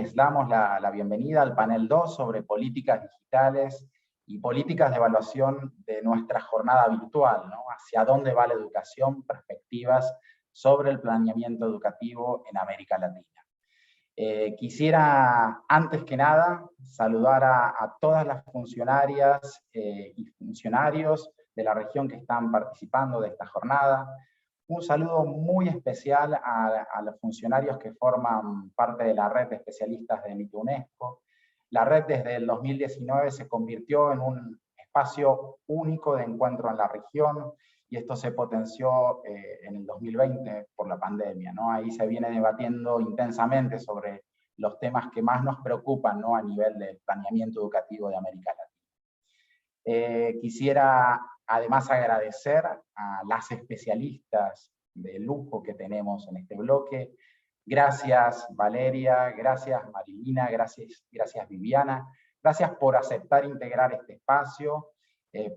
Les damos la bienvenida al panel 2 sobre políticas digitales y políticas de evaluación de nuestra jornada virtual, ¿no? Hacia dónde va la educación, perspectivas sobre el planeamiento educativo en América Latina. Quisiera, antes que nada, saludar a todas las funcionarias y funcionarios de la región que están participando de esta jornada. Un saludo muy especial a los funcionarios que forman parte de la red de especialistas de MIT UNESCO. La red desde el 2019 se convirtió en un espacio único de encuentro en la región, y esto se potenció en el 2020 por la pandemia, ¿no? Ahí se viene debatiendo intensamente sobre los temas que más nos preocupan, ¿no? A nivel del planeamiento educativo de América Latina. Quisiera además agradecer a las especialistas de lujo que tenemos en este bloque. Gracias Valeria, gracias Marilina, gracias Viviana, gracias por aceptar integrar este espacio,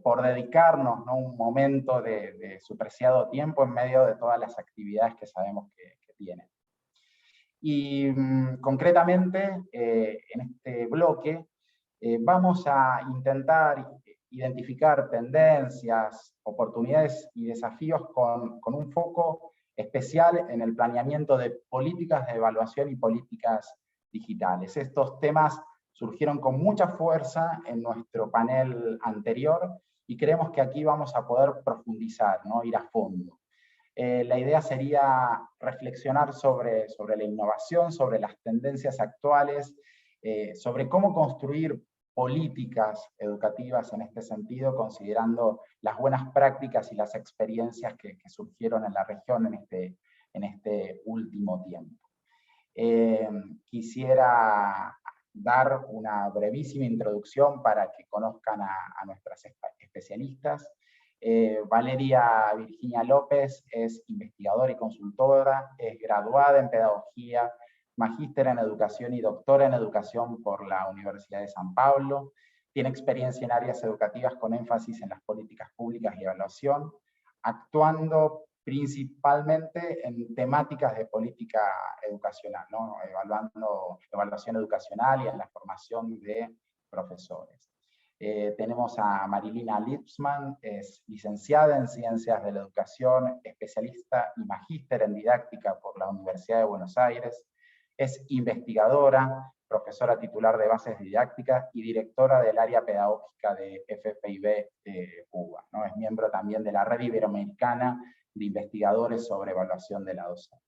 por dedicarnos, ¿no? Un momento de su preciado tiempo en medio de todas las actividades que sabemos que tienen. Y concretamente, en este bloque, vamos a intentar identificar tendencias, oportunidades y desafíos con un foco especial en el planeamiento de políticas de evaluación y políticas digitales. Estos temas surgieron con mucha fuerza en nuestro panel anterior y creemos que aquí vamos a poder profundizar, ¿no? Ir a fondo. La idea sería reflexionar sobre la innovación, sobre las tendencias actuales, sobre cómo construir políticas educativas en este sentido, considerando las buenas prácticas y las experiencias que surgieron en la región en este último tiempo. Quisiera dar una brevísima introducción para que conozcan a nuestras especialistas. Valeria Virginia López es investigadora y consultora, es graduada en Pedagogía, magíster en Educación y doctora en Educación por la Universidad de San Pablo. Tiene experiencia en áreas educativas con énfasis en las políticas públicas y evaluación, actuando principalmente en temáticas de política educacional, ¿no? Evaluando evaluación educacional y en la formación de profesores. Tenemos a Marilina Lipsman, es licenciada en Ciencias de la Educación, especialista y magíster en Didáctica por la Universidad de Buenos Aires, es investigadora, profesora titular de bases didácticas y directora del área pedagógica de FFIB de Cuba, ¿no? Es miembro también de la Red Iberoamericana de Investigadores sobre Evaluación de la Docencia.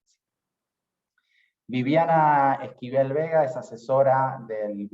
Viviana Esquivel Vega es asesora del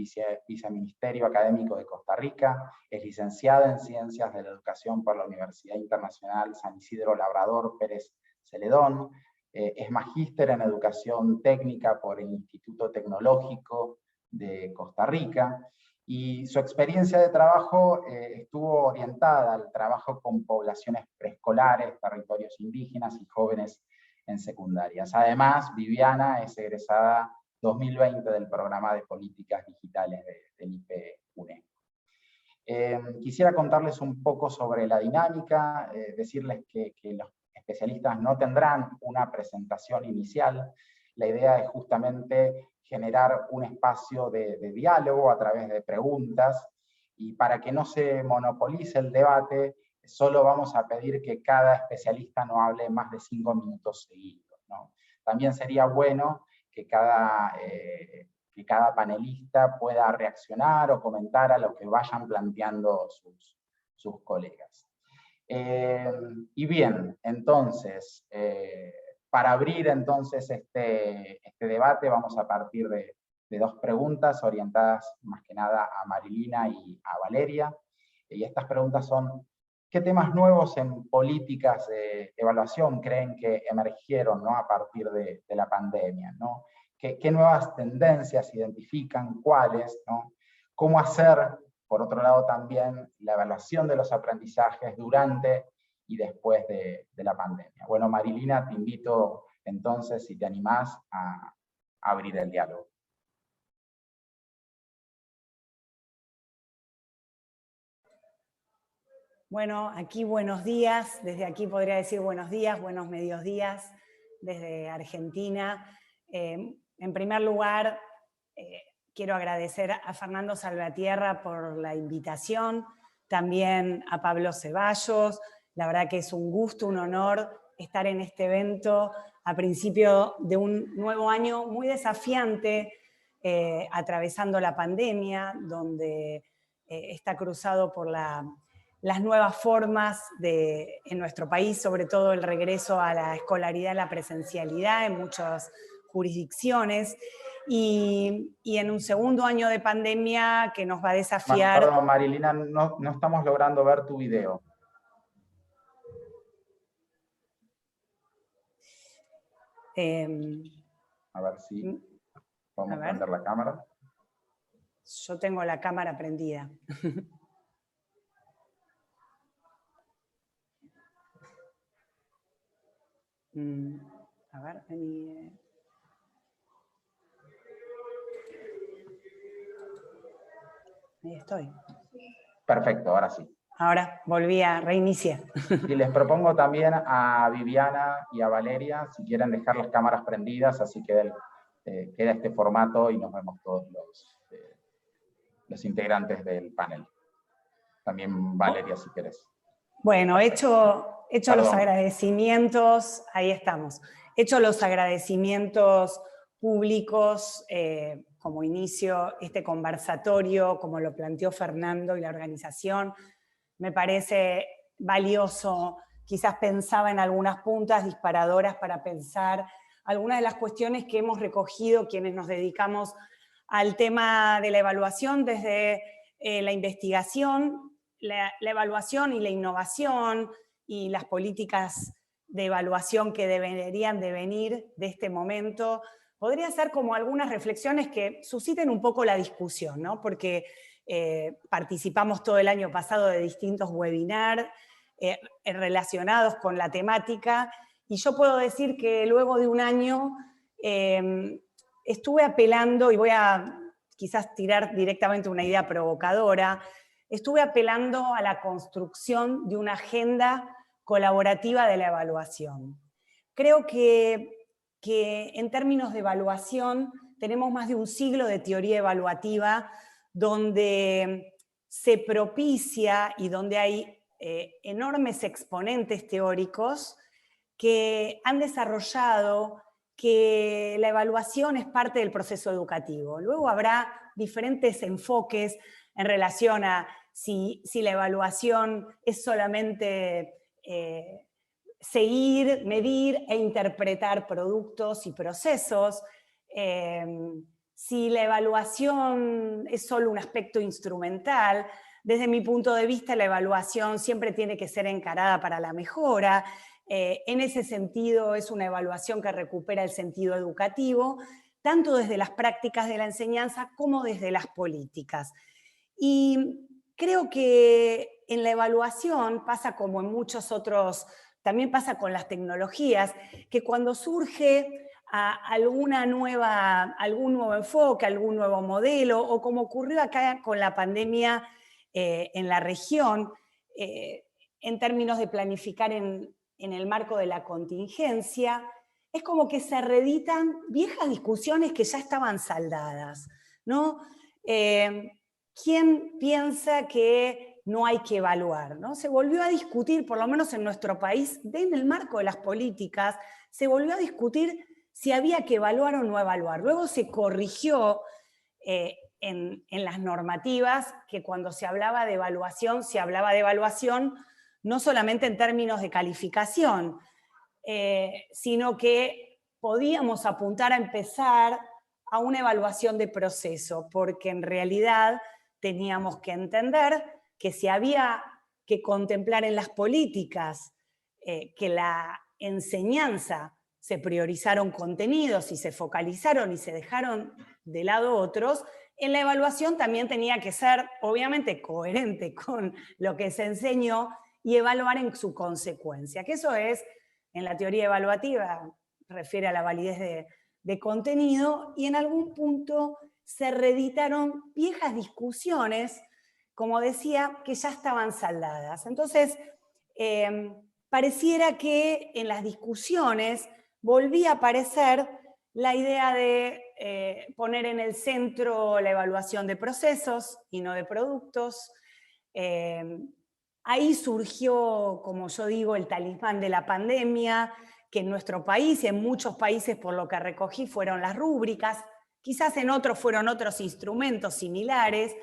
Viceministerio Académico de Costa Rica, es licenciada en Ciencias de la Educación por la Universidad Internacional San Isidro Labrador Pérez Celedón, es magíster en Educación Técnica por el Instituto Tecnológico de Costa Rica, y su experiencia de trabajo estuvo orientada al trabajo con poblaciones preescolares, territorios indígenas y jóvenes en secundarias. Además, Viviana es egresada 2020 del programa de políticas digitales del IPE UNESCO. Quisiera contarles un poco sobre la dinámica, decirles que los especialistas no tendrán una presentación inicial. La idea es justamente generar un espacio de diálogo a través de preguntas, y para que no se monopolice el debate, solo vamos a pedir que cada especialista no hable más de 5 minutos seguidos, ¿no? También sería bueno que cada panelista pueda reaccionar o comentar a lo que vayan planteando sus colegas. Y bien, entonces, para abrir entonces este debate vamos a partir de dos preguntas orientadas más que nada a Marilina y a Valeria. Y estas preguntas son: ¿qué temas nuevos en políticas de evaluación creen que emergieron, ¿no? A partir de la pandemia, ¿no? ¿Qué nuevas tendencias identifican? ¿Cuáles? ¿No? ¿Cómo hacer, por otro lado, también la evaluación de los aprendizajes durante y después de la pandemia? Bueno, Marilina, te invito entonces, si te animás, a abrir el diálogo. Bueno, aquí buenos días, desde aquí podría decir buenos días, buenos medios días, desde Argentina. En primer lugar, quiero agradecer a Fernando Salvatierra por la invitación, también a Pablo Ceballos. La verdad que es un gusto, un honor estar en este evento a principio de un nuevo año muy desafiante, atravesando la pandemia, donde está cruzado por las nuevas formas en nuestro país, sobre todo el regreso a la escolaridad, la presencialidad en muchas jurisdicciones, y en un segundo año de pandemia que nos va a desafiar. Perdón, Marilina, no estamos logrando ver tu video. A ver si podemos prender la cámara. Yo tengo la cámara prendida. A ver, vení. Ahí estoy. Perfecto, ahora sí. Ahora volví a reiniciar. Y les propongo también a Viviana y a Valeria, si quieren dejar las cámaras prendidas, así queda este formato y nos vemos todos los integrantes del panel. También Valeria, si querés. Bueno, hecho los agradecimientos, ahí estamos. Hecho los agradecimientos públicos como inicio este conversatorio, como lo planteó Fernando y la organización, me parece valioso. Quizás pensaba en algunas puntas disparadoras para pensar algunas de las cuestiones que hemos recogido quienes nos dedicamos al tema de la evaluación desde la investigación, la evaluación y la innovación y las políticas de evaluación que deberían de venir de este momento. Podría ser como algunas reflexiones que susciten un poco la discusión, ¿no? Porque participamos todo el año pasado de distintos webinars relacionados con la temática, y yo puedo decir que luego de un año estuve apelando, y voy a quizás tirar directamente una idea provocadora, estuve apelando a la construcción de una agenda colaborativa de la evaluación. Creo que en términos de evaluación tenemos más de un siglo de teoría evaluativa donde se propicia y donde hay enormes exponentes teóricos que han desarrollado que la evaluación es parte del proceso educativo. Luego habrá diferentes enfoques en relación a si la evaluación es solamente seguir, medir e interpretar productos y procesos, si la evaluación es solo un aspecto instrumental. Desde mi punto de vista, la evaluación siempre tiene que ser encarada para la mejora. En ese sentido, es una evaluación que recupera el sentido educativo, tanto desde las prácticas de la enseñanza como desde las políticas. Y creo que en la evaluación pasa como en muchos otros, también pasa con las tecnologías, que cuando surge algún nuevo enfoque, algún nuevo modelo, o como ocurrió acá con la pandemia en la región, en términos de planificar en el marco de la contingencia, es como que se reeditan viejas discusiones que ya estaban saldadas, ¿no? ¿Quién piensa que no hay que evaluar, ¿no? Se volvió a discutir, por lo menos en nuestro país, en el marco de las políticas, se volvió a discutir si había que evaluar o no evaluar. Luego se corrigió en las normativas que cuando se hablaba de evaluación, se hablaba de evaluación no solamente en términos de calificación, sino que podíamos apuntar a empezar a una evaluación de proceso, porque en realidad teníamos que entender que si había que contemplar en las políticas que la enseñanza se priorizaron contenidos y se focalizaron y se dejaron de lado otros, en la evaluación también tenía que ser, obviamente, coherente con lo que se enseñó y evaluar en su consecuencia, que eso es, en la teoría evaluativa, refiere a la validez de contenido, y en algún punto se reeditaron viejas discusiones, como decía, que ya estaban saldadas. Entonces, pareciera que en las discusiones volvía a aparecer la idea de poner en el centro la evaluación de procesos y no de productos. Ahí surgió, como yo digo, el talismán de la pandemia, que en nuestro país y en muchos países, por lo que recogí, fueron las rúbricas. Quizás en otros fueron otros instrumentos similares.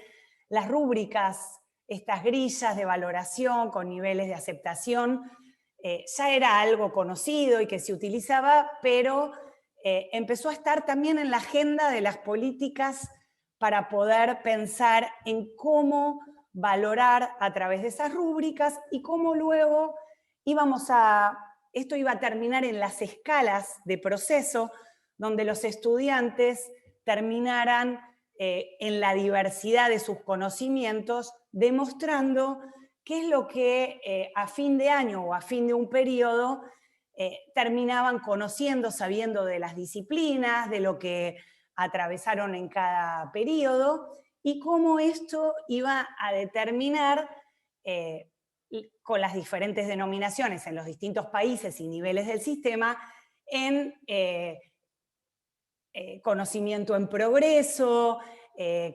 Las rúbricas, estas grillas de valoración con niveles de aceptación, ya era algo conocido y que se utilizaba, pero empezó a estar también en la agenda de las políticas para poder pensar en cómo valorar a través de esas rúbricas y cómo luego esto iba a terminar en las escalas de proceso, donde los estudiantes terminaran en la diversidad de sus conocimientos, demostrando qué es lo que a fin de año o a fin de un periodo terminaban conociendo, sabiendo de las disciplinas, de lo que atravesaron en cada periodo, y cómo esto iba a determinar, con las diferentes denominaciones en los distintos países y niveles del sistema, en conocimiento en progreso,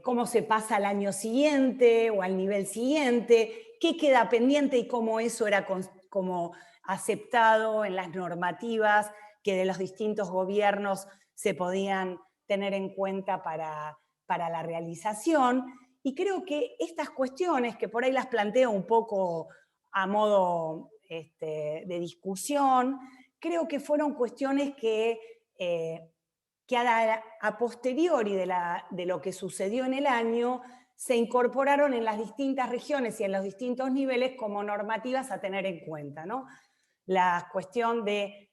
cómo se pasa al año siguiente o al nivel siguiente, qué queda pendiente y cómo eso era como aceptado en las normativas que de los distintos gobiernos se podían tener en cuenta para la realización. Y creo que estas cuestiones, que por ahí las planteo un poco a modo de discusión, creo que fueron cuestiones que a posteriori de lo que sucedió en el año, se incorporaron en las distintas regiones y en los distintos niveles como normativas a tener en cuenta, ¿no? La cuestión de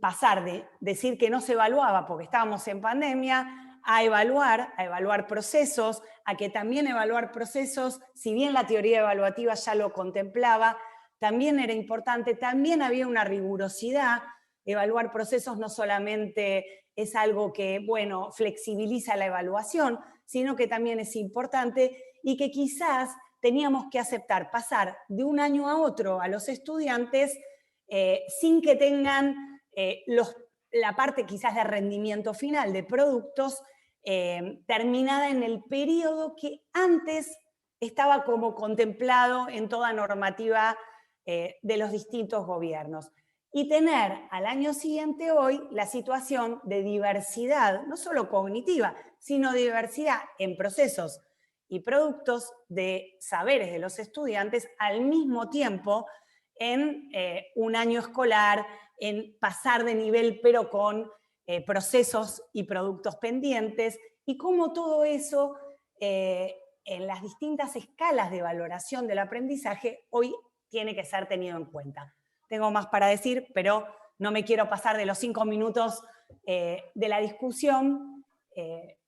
pasar de decir que no se evaluaba porque estábamos en pandemia, a evaluar procesos, a que también evaluar procesos, si bien la teoría evaluativa ya lo contemplaba, también era importante, también había una rigurosidad. Evaluar procesos no solamente es algo que, bueno, flexibiliza la evaluación, sino que también es importante y que quizás teníamos que aceptar pasar de un año a otro a los estudiantes sin que tengan la parte quizás de rendimiento final de productos terminada en el periodo que antes estaba como contemplado en toda normativa de los distintos gobiernos. Y tener al año siguiente hoy la situación de diversidad, no solo cognitiva, sino diversidad en procesos y productos de saberes de los estudiantes al mismo tiempo en un año escolar, en pasar de nivel pero con procesos y productos pendientes, y cómo todo eso en las distintas escalas de valoración del aprendizaje hoy tiene que ser tenido en cuenta. Tengo más para decir, pero no me quiero pasar de los 5 minutos de la discusión.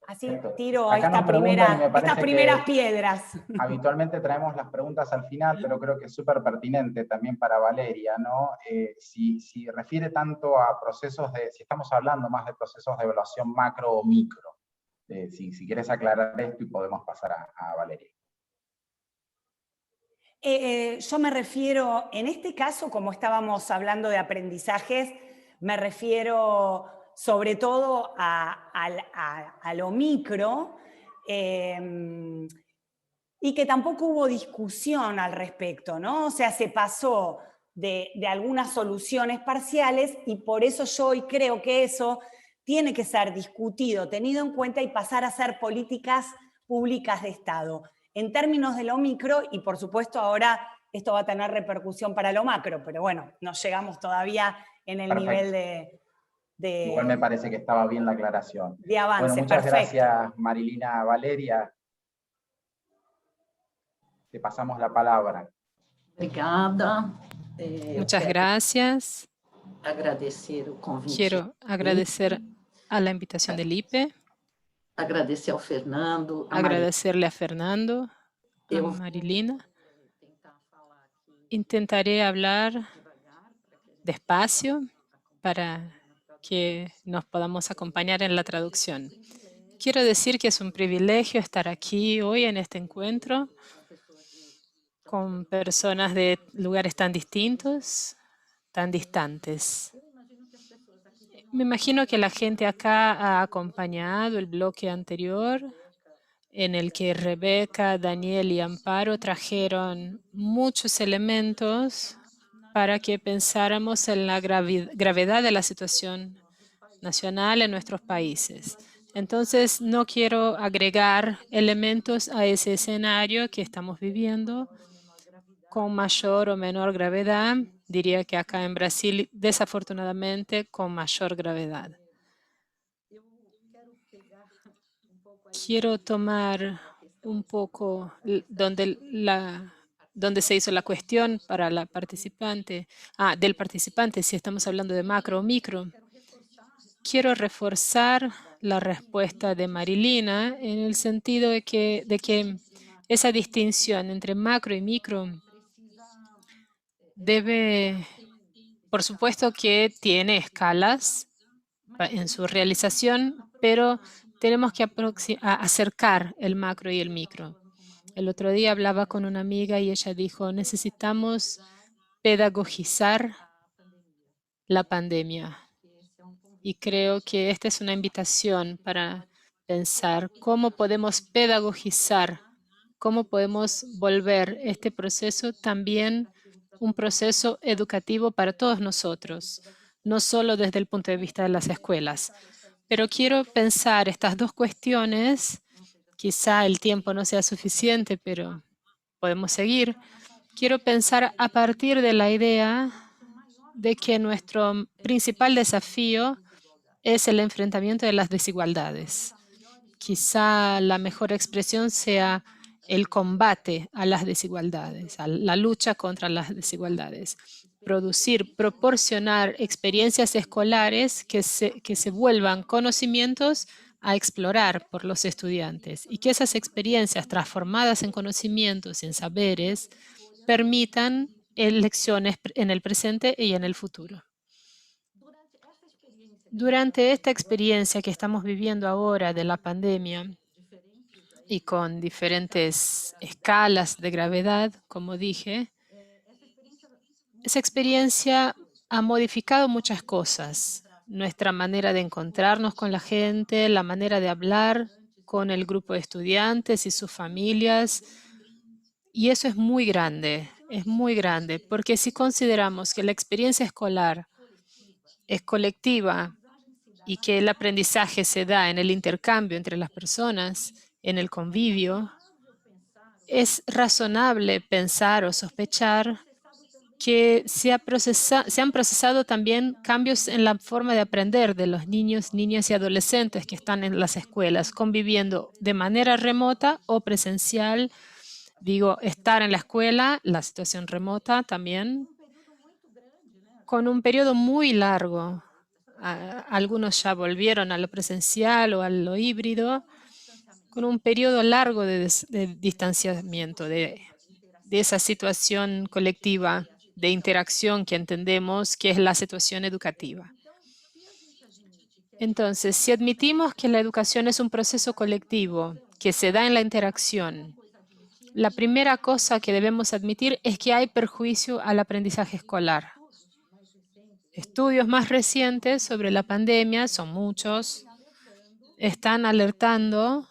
Así tiro Acá estas primeras piedras. Habitualmente traemos las preguntas al final, pero creo que es súper pertinente también para Valeria, ¿no? Si refiere tanto a procesos si estamos hablando más de procesos de evaluación macro o micro. Si quieres aclarar esto y podemos pasar a Valeria. Yo me refiero, en este caso, como estábamos hablando de aprendizajes, me refiero sobre todo a lo micro, y que tampoco hubo discusión al respecto, ¿no? O sea, se pasó de algunas soluciones parciales y por eso yo hoy creo que eso tiene que ser discutido, tenido en cuenta y pasar a ser políticas públicas de Estado. En términos de lo micro, y por supuesto ahora esto va a tener repercusión para lo macro, pero bueno, no llegamos todavía en el Perfecto. nivel de... Igual me parece que estaba bien la aclaración. De avance, bueno, muchas perfecto. Gracias, Marilina. Valeria, te pasamos la palabra. Obrigada. Muchas gracias. Quiero agradecer a la invitación del IPE. Agradecer ao Fernando. Agradecerle a Fernando, a Marilina. Intentaré hablar despacio para que nos podamos acompañar en la traducción. Quiero decir que es un privilegio estar aquí hoy en este encuentro con personas de lugares tan distintos, tan distantes. Me imagino que la gente acá ha acompañado el bloque anterior, en el que Rebeca, Daniel y Amparo trajeron muchos elementos para que pensáramos en la gravedad de la situación nacional en nuestros países. Entonces, no quiero agregar elementos a ese escenario que estamos viviendo con mayor o menor gravedad. Diría que acá en Brasil, desafortunadamente, con mayor gravedad. Quiero tomar un poco donde se hizo la cuestión para la participante, del participante, si estamos hablando de macro o micro. Quiero reforzar la respuesta de Marilina en el sentido de que esa distinción entre macro y micro debe, por supuesto que tiene escalas en su realización, pero tenemos que acercar el macro y el micro. El otro día hablaba con una amiga y ella dijo, necesitamos pedagogizar la pandemia. Y creo que esta es una invitación para pensar cómo podemos pedagogizar, cómo podemos volver este proceso también un proceso educativo para todos nosotros, no solo desde el punto de vista de las escuelas. Pero quiero pensar estas dos cuestiones, quizá el tiempo no sea suficiente, pero podemos seguir. Quiero pensar a partir de la idea de que nuestro principal desafío es el enfrentamiento de las desigualdades. Quizá la mejor expresión sea el combate a las desigualdades, a la lucha contra las desigualdades. Proporcionar experiencias escolares que se vuelvan conocimientos a explorar por los estudiantes y que esas experiencias transformadas en conocimientos, en saberes, permitan elecciones en el presente y en el futuro. Durante esta experiencia que estamos viviendo ahora de la pandemia y con diferentes escalas de gravedad, como dije, esa experiencia ha modificado muchas cosas. Nuestra manera de encontrarnos con la gente, la manera de hablar con el grupo de estudiantes y sus familias. Y eso es muy grande, porque si consideramos que la experiencia escolar es colectiva y que el aprendizaje se da en el intercambio entre las personas, en el convivio, es razonable pensar o sospechar que se han procesado también cambios en la forma de aprender de los niños, niñas y adolescentes que están en las escuelas, conviviendo de manera remota o presencial. Digo, estar en la escuela, la situación remota también, con un periodo muy largo. Algunos ya volvieron a lo presencial o a lo híbrido, con un periodo largo de distanciamiento de esa situación colectiva de interacción que entendemos que es la situación educativa. Entonces, si admitimos que la educación es un proceso colectivo que se da en la interacción, la primera cosa que debemos admitir es que hay perjuicio al aprendizaje escolar. Estudios más recientes sobre la pandemia, son muchos, están alertando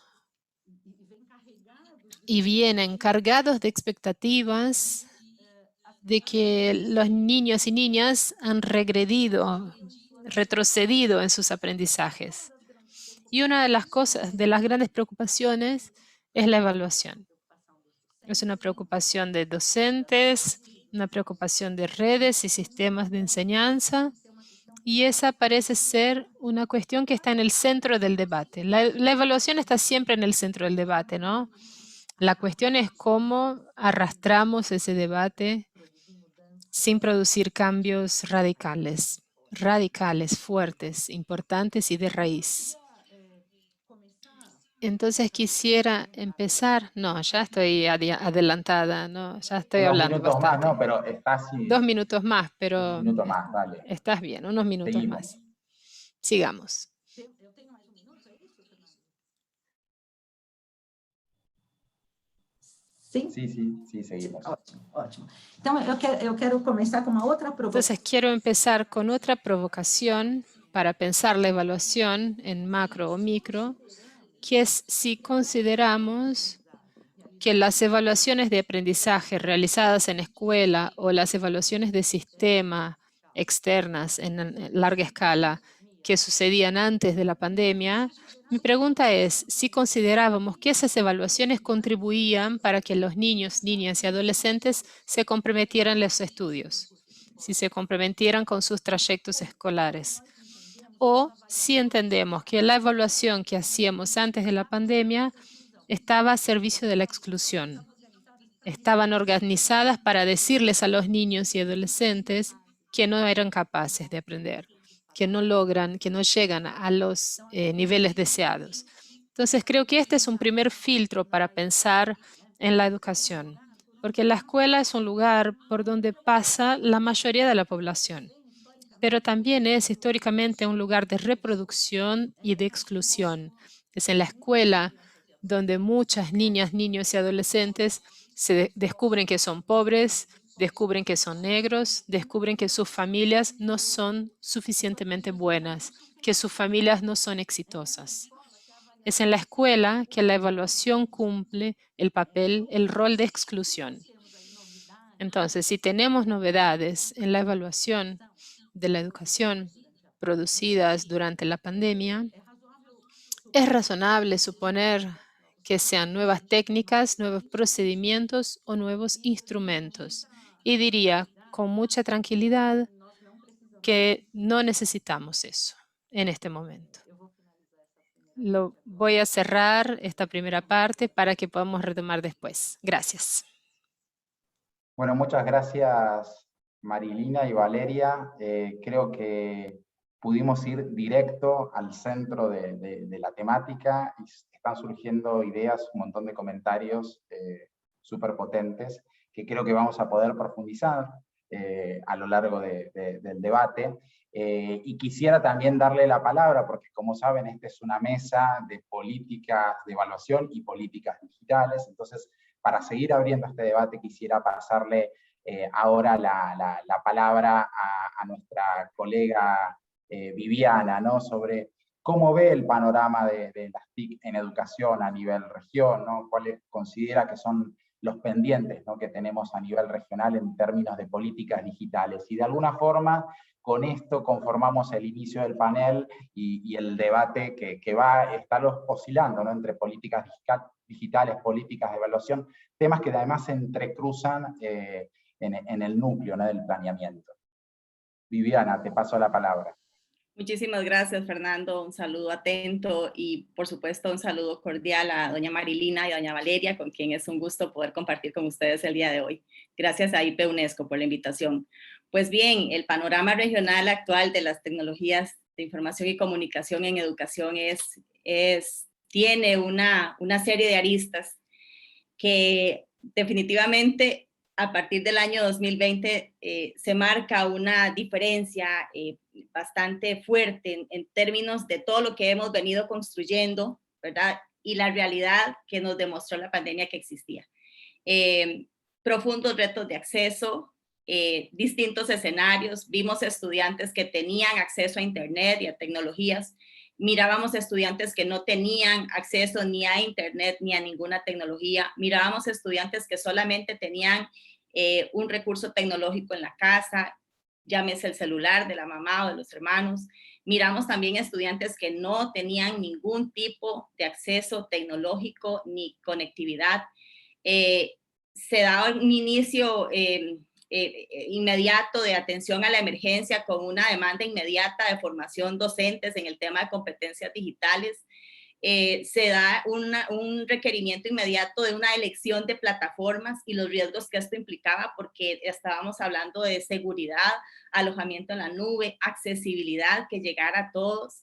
y vienen cargados de expectativas de que los niños y niñas han retrocedido en sus aprendizajes. Y una de las cosas, de las grandes preocupaciones, es la evaluación. Es una preocupación de docentes, una preocupación de redes y sistemas de enseñanza, y esa parece ser una cuestión que está en el centro del debate. La evaluación está siempre en el centro del debate, ¿no? La cuestión es cómo arrastramos ese debate sin producir cambios radicales, fuertes, importantes y de raíz. Entonces quisiera empezar. No, ya estoy adelantada, ¿no? Ya estoy hablando bastante. Más, no, pero estás 2 minutos más, pero 1 minuto más, dale. Estás bien, unos minutos Seguimos. más. Sigamos. Sim? Sí, seguimos. Ótimo, ótimo. Então, eu quero começar com uma outra provocação. Entonces quiero empezar con otra provocación para pensar la evaluación en macro o micro, que es si consideramos que las evaluaciones de aprendizaje realizadas en escuela o las evaluaciones de sistema externas en larga escala que sucedían antes de la pandemia, mi pregunta es si considerábamos que esas evaluaciones contribuían para que los niños, niñas y adolescentes se comprometieran en los estudios, si se comprometieran con sus trayectos escolares. O si entendemos que la evaluación que hacíamos antes de la pandemia estaba a servicio de la exclusión. Estaban organizadas para decirles a los niños y adolescentes que no eran capaces de aprender, que no logran, que no llegan a los niveles deseados. Entonces, creo que este es un primer filtro para pensar en la educación, porque la escuela es un lugar por donde pasa la mayoría de la población, pero también es históricamente un lugar de reproducción y de exclusión. Es en la escuela donde muchas niñas, niños y adolescentes se descubren que son pobres, descubren que son negros, descubren que sus familias no son suficientemente buenas, que sus familias no son exitosas. Es en la escuela que la evaluación cumple el papel, el rol de exclusión. Entonces, si tenemos novedades en la evaluación de la educación producidas durante la pandemia, es razonable suponer que sean nuevas técnicas, nuevos procedimientos o nuevos instrumentos. Y diría con mucha tranquilidad que no necesitamos eso en este momento. Voy a cerrar esta primera parte para que podamos retomar después. Gracias. Bueno, muchas gracias Marilina y Valeria. Creo que pudimos ir directo al centro de la temática y están surgiendo ideas, un montón de comentarios súper potentes que creo que vamos a poder profundizar a lo largo del debate. Y quisiera también darle la palabra, porque como saben, esta es una mesa de políticas de evaluación y políticas digitales. Entonces, para seguir abriendo este debate, quisiera pasarle ahora la palabra a nuestra colega Viviana, ¿no? Sobre cómo ve el panorama de las TIC en educación a nivel región, ¿no? ¿Cuáles considera que son los pendientes, ¿no?, que tenemos a nivel regional en términos de políticas digitales? Y de alguna forma, con esto conformamos el inicio del panel y el debate que va a estar oscilando, ¿no?, entre políticas digitales, políticas de evaluación, temas que además se entrecruzan en el núcleo, ¿no?, del planeamiento. Viviana, te paso la palabra. Muchísimas gracias, Fernando. Un saludo atento y, por supuesto, un saludo cordial a doña Marilina y a doña Valeria, con quien es un gusto poder compartir con ustedes el día de hoy. Gracias a IP UNESCO por la invitación. Pues bien, el panorama regional actual de las tecnologías de información y comunicación en educación tiene una serie de aristas que definitivamente a partir del año 2020 se marca una diferencia bastante fuerte en términos de todo lo que hemos venido construyendo, ¿verdad? Y la realidad que nos demostró la pandemia que existía. Profundos retos de acceso, distintos escenarios, vimos estudiantes que tenían acceso a internet y a tecnologías, mirábamos estudiantes que no tenían acceso ni a internet ni a ninguna tecnología, mirábamos estudiantes que solamente tenían un recurso tecnológico en la casa, llámese el celular de la mamá o de los hermanos. Miramos también estudiantes que no tenían ningún tipo de acceso tecnológico ni conectividad. Se daba un inicio inmediato de atención a la emergencia con una demanda inmediata de formación docentes en el tema de competencias digitales. Se da un requerimiento inmediato de una elección de plataformas y los riesgos que esto implicaba, porque estábamos hablando de seguridad, alojamiento en la nube, accesibilidad, que llegara a todos.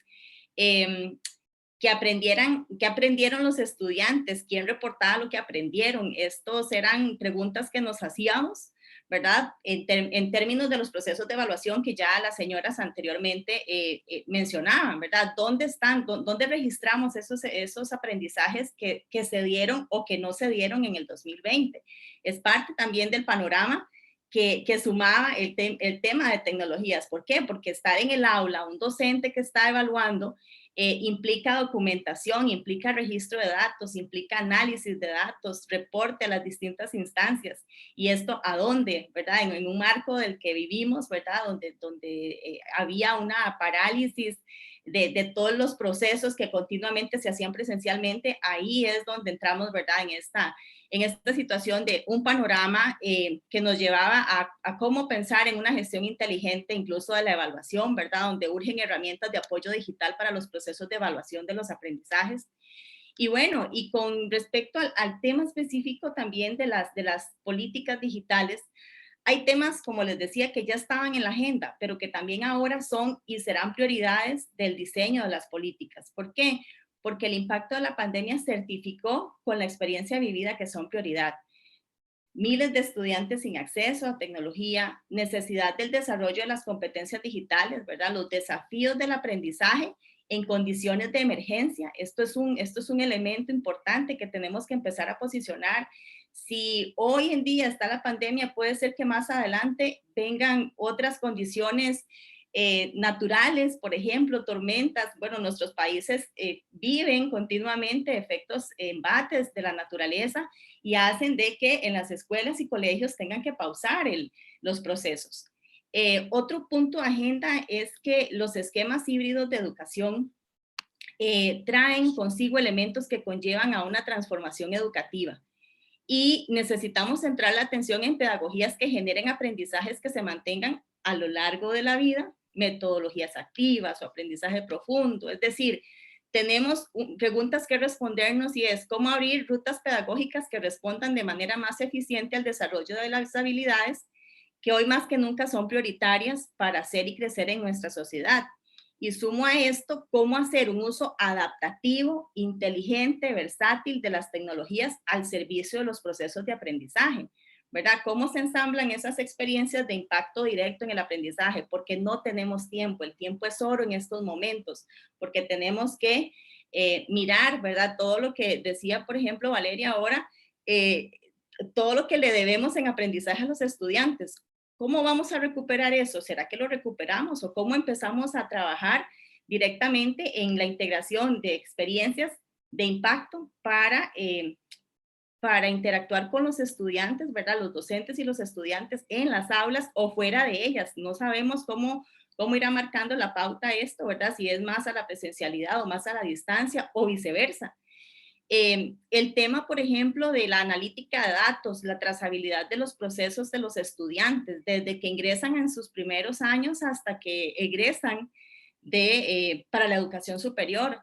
¿Qué aprendieron los estudiantes? ¿Quién reportaba lo que aprendieron? Estos eran preguntas que nos hacíamos, ¿verdad? En términos de los procesos de evaluación que ya las señoras anteriormente mencionaban, ¿verdad? ¿Dónde están? ¿Dónde registramos esos aprendizajes que se dieron o que no se dieron en el 2020? Es parte también del panorama que sumaba el tema de tecnologías. ¿Por qué? Porque estar en el aula, un docente que está evaluando, implica documentación, implica registro de datos, implica análisis de datos, reporte a las distintas instancias. ¿Y esto a dónde? ¿Verdad? En un marco del que vivimos, ¿verdad? Donde había una parálisis de todos los procesos que continuamente se hacían presencialmente, ahí es donde entramos, ¿verdad? En esta situación de un panorama que nos llevaba a cómo pensar en una gestión inteligente, incluso de la evaluación, ¿verdad? Donde urgen herramientas de apoyo digital para los procesos de evaluación de los aprendizajes. Y bueno, y con respecto al tema específico también de las políticas digitales, hay temas, como les decía, que ya estaban en la agenda, pero que también ahora son y serán prioridades del diseño de las políticas. ¿Por qué? Porque el impacto de la pandemia certificó con la experiencia vivida que son prioridad. Miles de estudiantes sin acceso a tecnología, necesidad del desarrollo de las competencias digitales, ¿verdad? Los desafíos del aprendizaje en condiciones de emergencia. Esto es un elemento importante que tenemos que empezar a posicionar. Si hoy en día está la pandemia, puede ser que más adelante vengan otras condiciones naturales, por ejemplo, tormentas. Bueno, nuestros países viven continuamente efectos, embates de la naturaleza y hacen de que en las escuelas y colegios tengan que pausar los procesos. Otro punto de agenda es que los esquemas híbridos de educación traen consigo elementos que conllevan a una transformación educativa. Y necesitamos centrar la atención en pedagogías que generen aprendizajes que se mantengan a lo largo de la vida, metodologías activas o aprendizaje profundo. Es decir, tenemos preguntas que respondernos y es cómo abrir rutas pedagógicas que respondan de manera más eficiente al desarrollo de las habilidades que hoy más que nunca son prioritarias para hacer y crecer en nuestra sociedad. Y sumo a esto, cómo hacer un uso adaptativo, inteligente, versátil de las tecnologías al servicio de los procesos de aprendizaje, ¿verdad? Cómo se ensamblan esas experiencias de impacto directo en el aprendizaje, porque no tenemos tiempo, el tiempo es oro en estos momentos, porque tenemos que mirar, ¿verdad? Todo lo que decía, por ejemplo, Valeria ahora, todo lo que le debemos en aprendizaje a los estudiantes. ¿Cómo vamos a recuperar eso? ¿Será que lo recuperamos? ¿O cómo empezamos a trabajar directamente en la integración de experiencias de impacto para interactuar con los estudiantes, ¿verdad? Los docentes y los estudiantes en las aulas o fuera de ellas? No sabemos cómo irá marcando la pauta esto, ¿verdad? Si es más a la presencialidad o más a la distancia o viceversa. El tema, por ejemplo, de la analítica de datos, la trazabilidad de los procesos de los estudiantes, desde que ingresan en sus primeros años hasta que egresan para la educación superior.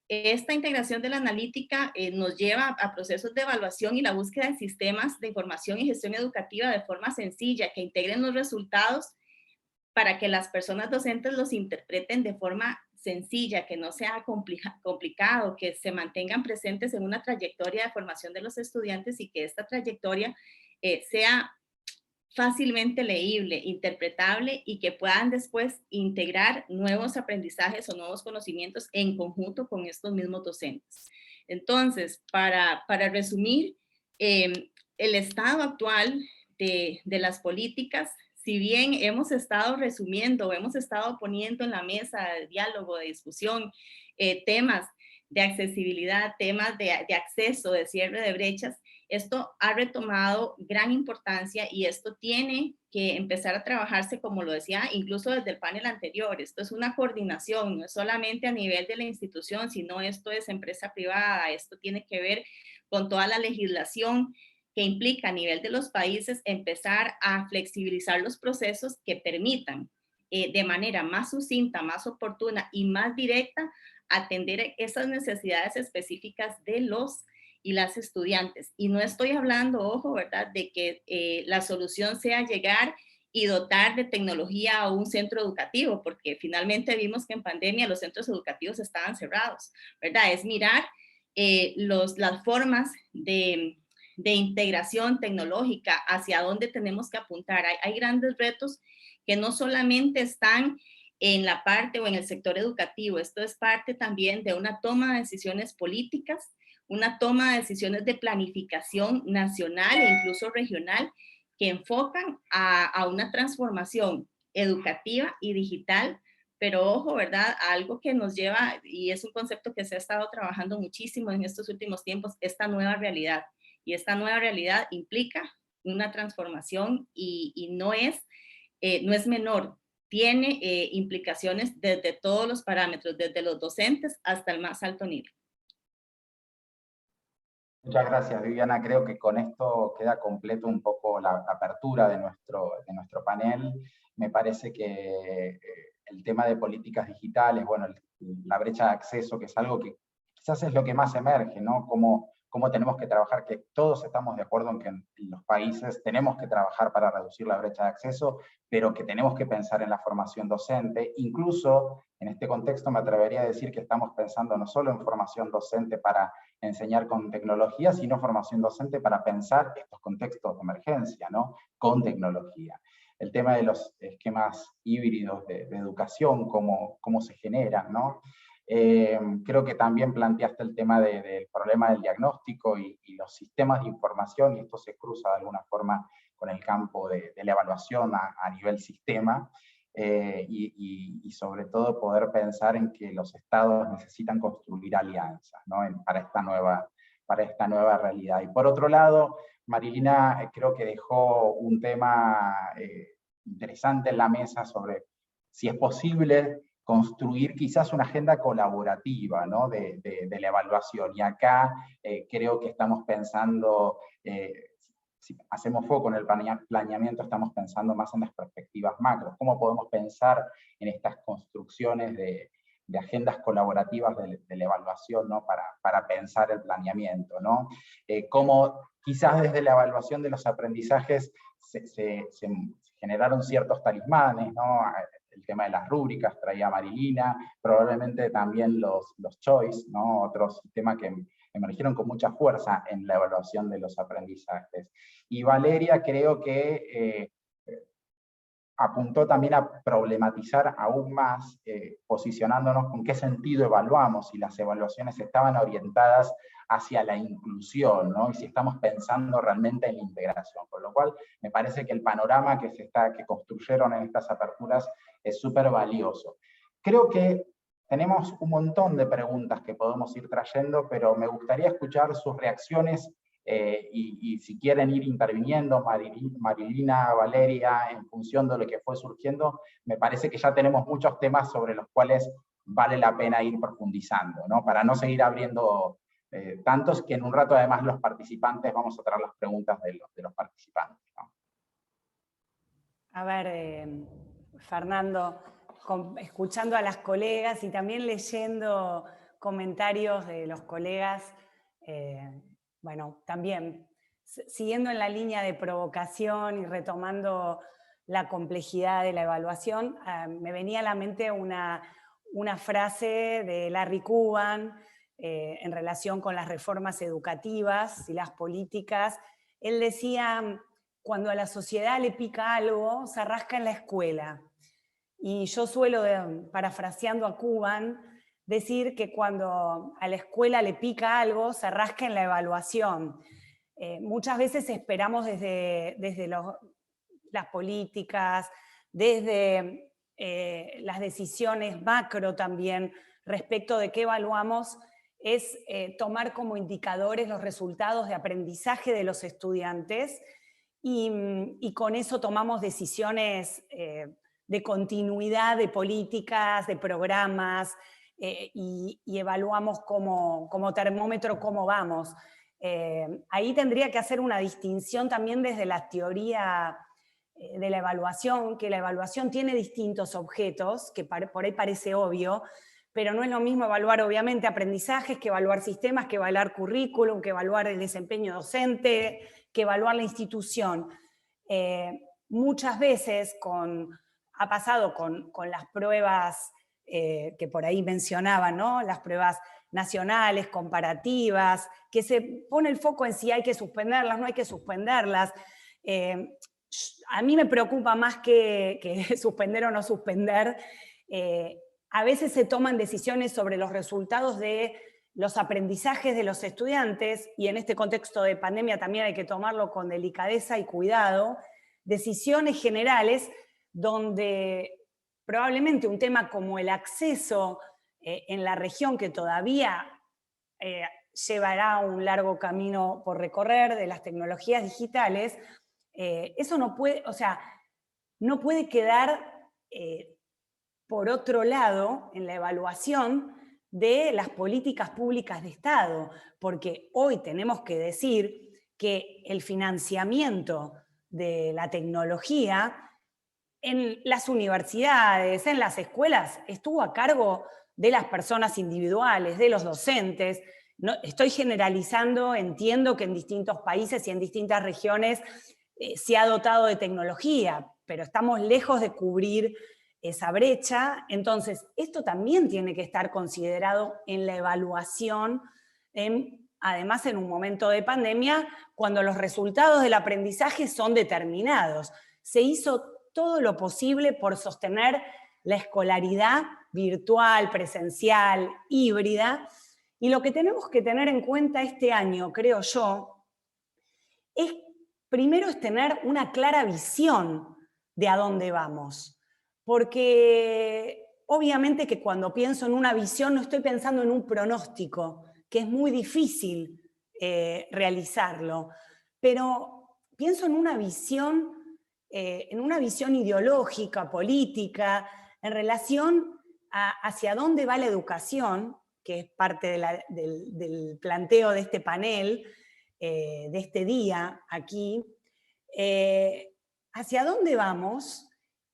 Esta integración de la analítica nos lleva a procesos de evaluación y la búsqueda de sistemas de información y gestión educativa de forma sencilla, que integren los resultados para que las personas docentes los interpreten de forma sencilla, que no sea complicado, que se mantengan presentes en una trayectoria de formación de los estudiantes y que esta trayectoria sea fácilmente leíble, interpretable y que puedan después integrar nuevos aprendizajes o nuevos conocimientos en conjunto con estos mismos docentes. Entonces, para resumir, el estado actual de las políticas, si bien hemos estado resumiendo, hemos estado poniendo en la mesa de diálogo, de discusión, temas de accesibilidad, temas de acceso, de cierre de brechas, esto ha retomado gran importancia y esto tiene que empezar a trabajarse, como lo decía, incluso desde el panel anterior. Esto es una coordinación, no es solamente a nivel de la institución, sino esto es empresa privada, esto tiene que ver con toda la legislación que implica a nivel de los países empezar a flexibilizar los procesos que permitan de manera más sucinta, más oportuna y más directa atender esas necesidades específicas de los y las estudiantes. Y no estoy hablando, ojo, ¿verdad?, de que la solución sea llegar y dotar de tecnología a un centro educativo, porque finalmente vimos que en pandemia los centros educativos estaban cerrados, ¿verdad? Es mirar las formas de integración tecnológica, hacia dónde tenemos que apuntar. Hay grandes retos que no solamente están en la parte o en el sector educativo, esto es parte también de una toma de decisiones políticas, una toma de decisiones de planificación nacional e incluso regional, que enfocan a una transformación educativa y digital, pero ojo, ¿verdad? Algo que nos lleva, y es un concepto que se ha estado trabajando muchísimo en estos últimos tiempos, esta nueva realidad. Y esta nueva realidad implica una transformación y no es menor. Tiene implicaciones desde todos los parámetros, desde los docentes hasta el más alto nivel. Muchas gracias, Viviana. Creo que con esto queda completo un poco la apertura de nuestro panel. Me parece que el tema de políticas digitales, bueno, la brecha de acceso, que es algo que quizás es lo que más emerge, ¿no? Cómo tenemos que trabajar, que todos estamos de acuerdo en que en los países tenemos que trabajar para reducir la brecha de acceso, pero que tenemos que pensar en la formación docente. Incluso en este contexto me atrevería a decir que estamos pensando no solo en formación docente para enseñar con tecnología, sino formación docente para pensar estos contextos de emergencia, ¿no? Con tecnología. El tema de los esquemas híbridos de educación, cómo se generan, ¿no? Creo que también planteaste el tema del problema del diagnóstico y los sistemas de información, y esto se cruza de alguna forma con el campo de la evaluación a nivel sistema, y sobre todo poder pensar en que los estados necesitan construir alianzas, ¿no? para esta nueva realidad. Y por otro lado, Marilina creo que dejó un tema interesante en la mesa sobre si es posible construir quizás una agenda colaborativa, ¿no? de la evaluación. Y acá creo que estamos pensando, si hacemos foco en el planeamiento, estamos pensando más en las perspectivas macro. ¿Cómo podemos pensar en estas construcciones de agendas colaborativas de la evaluación, ¿no? para pensar el planeamiento, ¿no? Cómo quizás desde la evaluación de los aprendizajes se generaron ciertos talismanes, ¿no? El tema de las rúbricas traía Marilina, probablemente también los choice, ¿no? Otro sistema que emergieron con mucha fuerza en la evaluación de los aprendizajes. Y Valeria creo que apuntó también a problematizar aún más, posicionándonos con qué sentido evaluamos, si las evaluaciones estaban orientadas hacia la inclusión, ¿no? Y si estamos pensando realmente en la integración. Con lo cual, me parece que el panorama que construyeron en estas aperturas es súper valioso. Creo que tenemos un montón de preguntas que podemos ir trayendo, pero me gustaría escuchar sus reacciones y si quieren ir interviniendo, Marilina, Valeria, en función de lo que fue surgiendo, me parece que ya tenemos muchos temas sobre los cuales vale la pena ir profundizando, ¿no? Para no seguir abriendo tantos, que en un rato además los participantes vamos a traer las preguntas de los participantes, ¿no? A ver, Fernando, escuchando a las colegas y también leyendo comentarios de los colegas, bueno, también siguiendo en la línea de provocación y retomando la complejidad de la evaluación, me venía a la mente una frase de Larry Cuban en relación con las reformas educativas y las políticas. Él decía: cuando a la sociedad le pica algo, se rasca en la escuela. Y yo suelo, parafraseando a Cuban, decir que cuando a la escuela le pica algo, se rasca en la evaluación. Muchas veces esperamos desde las políticas, desde las decisiones macro también, respecto de qué evaluamos, es tomar como indicadores los resultados de aprendizaje de los estudiantes, y con eso tomamos decisiones de continuidad de políticas, de programas, y evaluamos como termómetro cómo vamos. Ahí tendría que hacer una distinción también desde la teoría de la evaluación, que la evaluación tiene distintos objetos, que por ahí parece obvio, pero no es lo mismo evaluar obviamente aprendizajes que evaluar sistemas, que evaluar currículum, que evaluar el desempeño docente, que evaluar la institución. Muchas veces ha pasado con las pruebas que por ahí mencionaban, ¿no? Las pruebas nacionales, comparativas, que se pone el foco en si hay que suspenderlas, no hay que suspenderlas. A mí me preocupa más que suspender o no suspender. A veces se toman decisiones sobre los resultados de los aprendizajes de los estudiantes, y en este contexto de pandemia también hay que tomarlo con delicadeza y cuidado, decisiones generales donde probablemente un tema como el acceso en la región, que todavía llevará un largo camino por recorrer de las tecnologías digitales, eso no puede, o sea, no puede quedar por otro lado en la evaluación de las políticas públicas de Estado, porque hoy tenemos que decir que el financiamiento de la tecnología en las universidades, en las escuelas, estuvo a cargo de las personas individuales, de los docentes. No, estoy generalizando, entiendo que en distintos países y en distintas regiones se ha dotado de tecnología, pero estamos lejos de cubrir esa brecha. Entonces, esto también tiene que estar considerado en la evaluación, además en un momento de pandemia, cuando los resultados del aprendizaje son determinados. Se hizo todo lo posible por sostener la escolaridad virtual, presencial, híbrida, y lo que tenemos que tener en cuenta este año, creo yo, es primero es tener una clara visión de a dónde vamos. Porque obviamente que cuando pienso en una visión no estoy pensando en un pronóstico, que es muy difícil realizarlo, pero pienso en una visión ideológica, política, en relación hacia dónde va la educación, que es parte del planteo de este panel, de este día aquí, hacia dónde vamos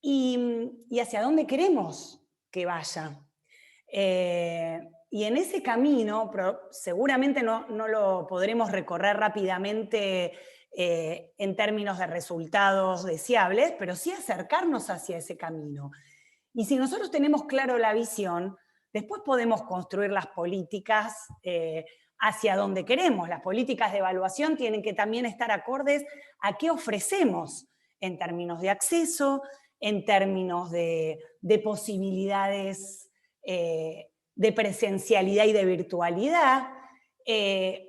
y hacia dónde queremos que vaya. Y en ese camino, seguramente no lo podremos recorrer rápidamente en términos de resultados deseables, pero sí acercarnos hacia ese camino. Y si nosotros tenemos claro la visión, después podemos construir las políticas hacia donde queremos. Las políticas de evaluación tienen que también estar acordes a qué ofrecemos en términos de acceso, en términos de posibilidades de presencialidad y de virtualidad.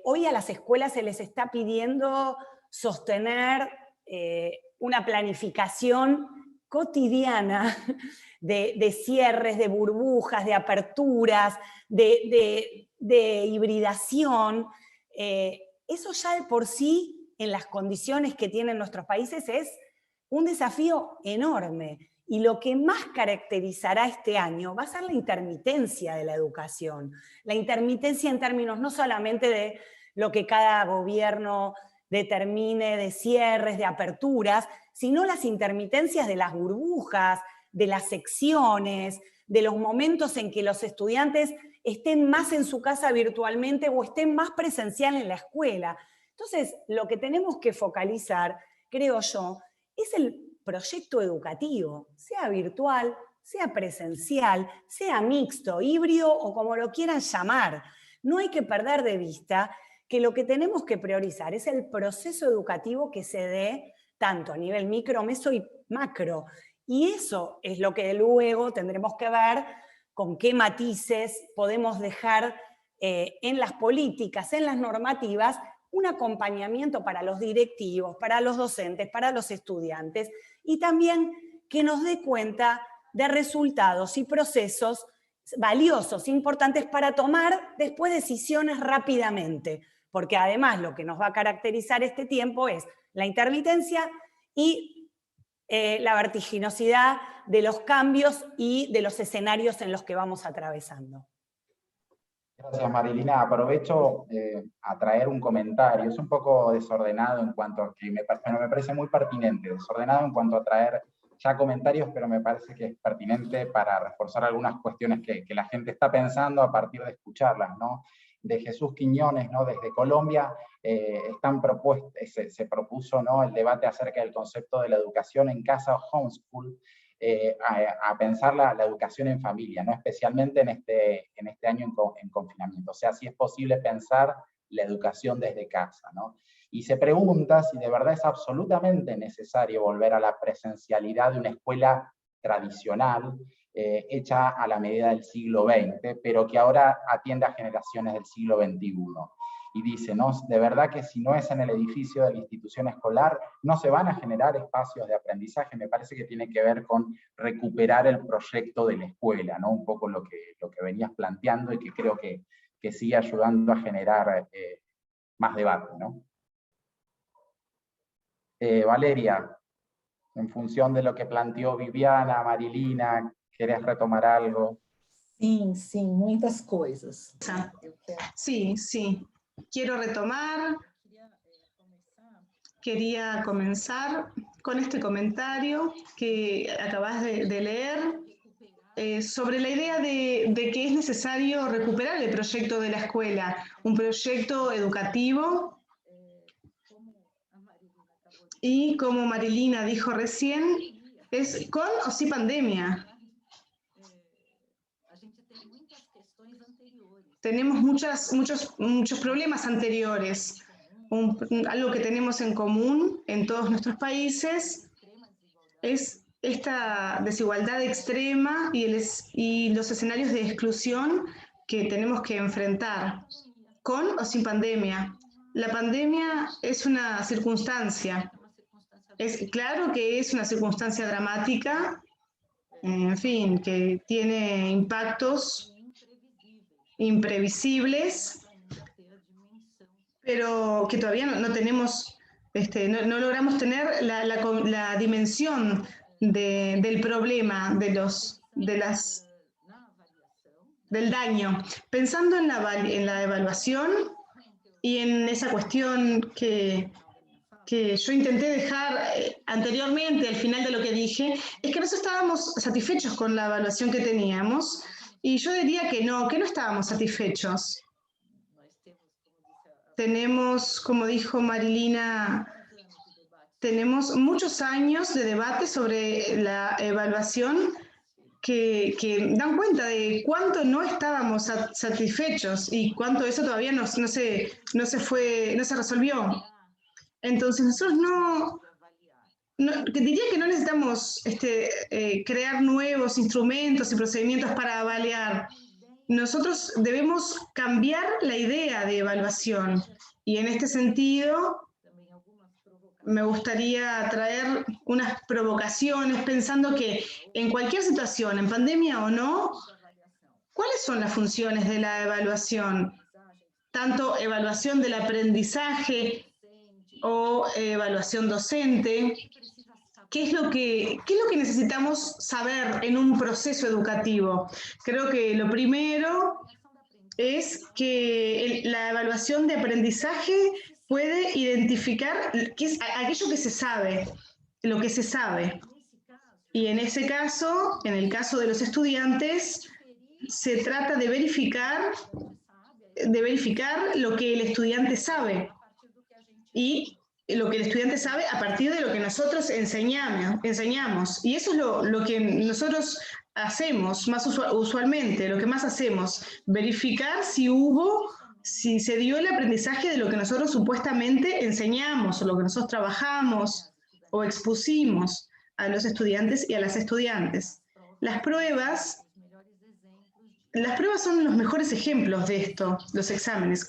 Hoy a las escuelas se les está pidiendo sostener una planificación cotidiana de cierres, de burbujas, de aperturas, de hibridación. Eso ya de por sí, en las condiciones que tienen nuestros países, es un desafío enorme. Y lo que más caracterizará este año va a ser la intermitencia de la educación. La intermitencia en términos no solamente de lo que cada gobierno determine de cierres, de aperturas, sino las intermitencias de las burbujas, de las secciones, de los momentos en que los estudiantes estén más en su casa virtualmente o estén más presencial en la escuela. Entonces, lo que tenemos que focalizar, creo yo, es el proyecto educativo, sea virtual, sea presencial, sea mixto, híbrido o como lo quieran llamar. No hay que perder de vista que lo que tenemos que priorizar es el proceso educativo que se dé tanto a nivel micro, meso y macro. Y eso es lo que luego tendremos que ver con qué matices podemos dejar en las políticas, en las normativas, un acompañamiento para los directivos, para los docentes, para los estudiantes, y también que nos dé cuenta de resultados y procesos valiosos, importantes para tomar después decisiones rápidamente, porque además lo que nos va a caracterizar este tiempo es la intermitencia y la vertiginosidad de los cambios y de los escenarios en los que vamos atravesando. Gracias, Marilina. Aprovecho a traer un comentario. Es un poco desordenado en cuanto a que pero me parece muy pertinente. Desordenado en cuanto a traer ya comentarios, pero me parece que es pertinente para reforzar algunas cuestiones que la gente está pensando a partir de escucharlas, ¿no? De Jesús Quiñones, ¿no? Desde Colombia, se propuso, ¿no?, el debate acerca del concepto de la educación en casa o homeschool, a pensar la educación en familia, ¿no?, especialmente en este año en confinamiento. O sea, si es posible pensar la educación desde casa, ¿no? Y se pregunta si de verdad es absolutamente necesario volver a la presencialidad de una escuela tradicional, hecha a la medida del siglo XX, pero que ahora atiende a generaciones del siglo XXI. Y dice, ¿no? De verdad que si no es en el edificio de la institución escolar, no se van a generar espacios de aprendizaje. Me parece que tiene que ver con recuperar el proyecto de la escuela, ¿no? Un poco lo que venías planteando y que creo que sigue ayudando a generar más debate, ¿no? Valeria, en función de lo que planteó Viviana, Marilina, ¿querés retomar algo? Sim, sim, muitas coisas. Sí, sí. Quiero retomar. Quería comenzar con este comentario que acabas de leer sobre la idea de que es necesario recuperar el proyecto de la escuela, un proyecto educativo. Y como Marilina dijo recién, es con o sin pandemia. Tenemos muchos problemas anteriores. Algo que tenemos en común en todos nuestros países es esta desigualdad extrema y los escenarios de exclusión que tenemos que enfrentar, con o sin pandemia. La pandemia es una circunstancia. Es claro que es una circunstancia dramática, en fin, que tiene impactos imprevisibles, pero que todavía no tenemos, no logramos tener la dimensión del problema, del daño. Pensando en la evaluación y en esa cuestión que yo intenté dejar anteriormente, al final de lo que dije, es que nosotros estábamos satisfechos con la evaluación que teníamos, y yo diría que no estábamos satisfechos. Tenemos, como dijo Marilina, tenemos muchos años de debate sobre la evaluación que dan cuenta de cuánto no estábamos satisfechos y cuánto eso todavía no se resolvió. Entonces nosotros diría que no necesitamos crear nuevos instrumentos y procedimientos para avaliar. Nosotros debemos cambiar la idea de evaluación, y en este sentido me gustaría traer unas provocaciones pensando que en cualquier situación, en pandemia o no, ¿cuáles son las funciones de la evaluación? Tanto evaluación del aprendizaje o evaluación docente. ¿Qué es lo que necesitamos saber en un proceso educativo? Creo que lo primero es que la evaluación de aprendizaje puede identificar qué es aquello que se sabe, lo que se sabe. Y en ese caso, en el caso de los estudiantes, se trata de verificar lo que el estudiante sabe. Y lo que el estudiante sabe a partir de lo que nosotros enseñamos. Y eso es lo que nosotros hacemos más usualmente, lo que más hacemos, verificar si se dio el aprendizaje de lo que nosotros supuestamente enseñamos, o lo que nosotros trabajamos o expusimos a los estudiantes y a las estudiantes. Las pruebas son los mejores ejemplos de esto, los exámenes.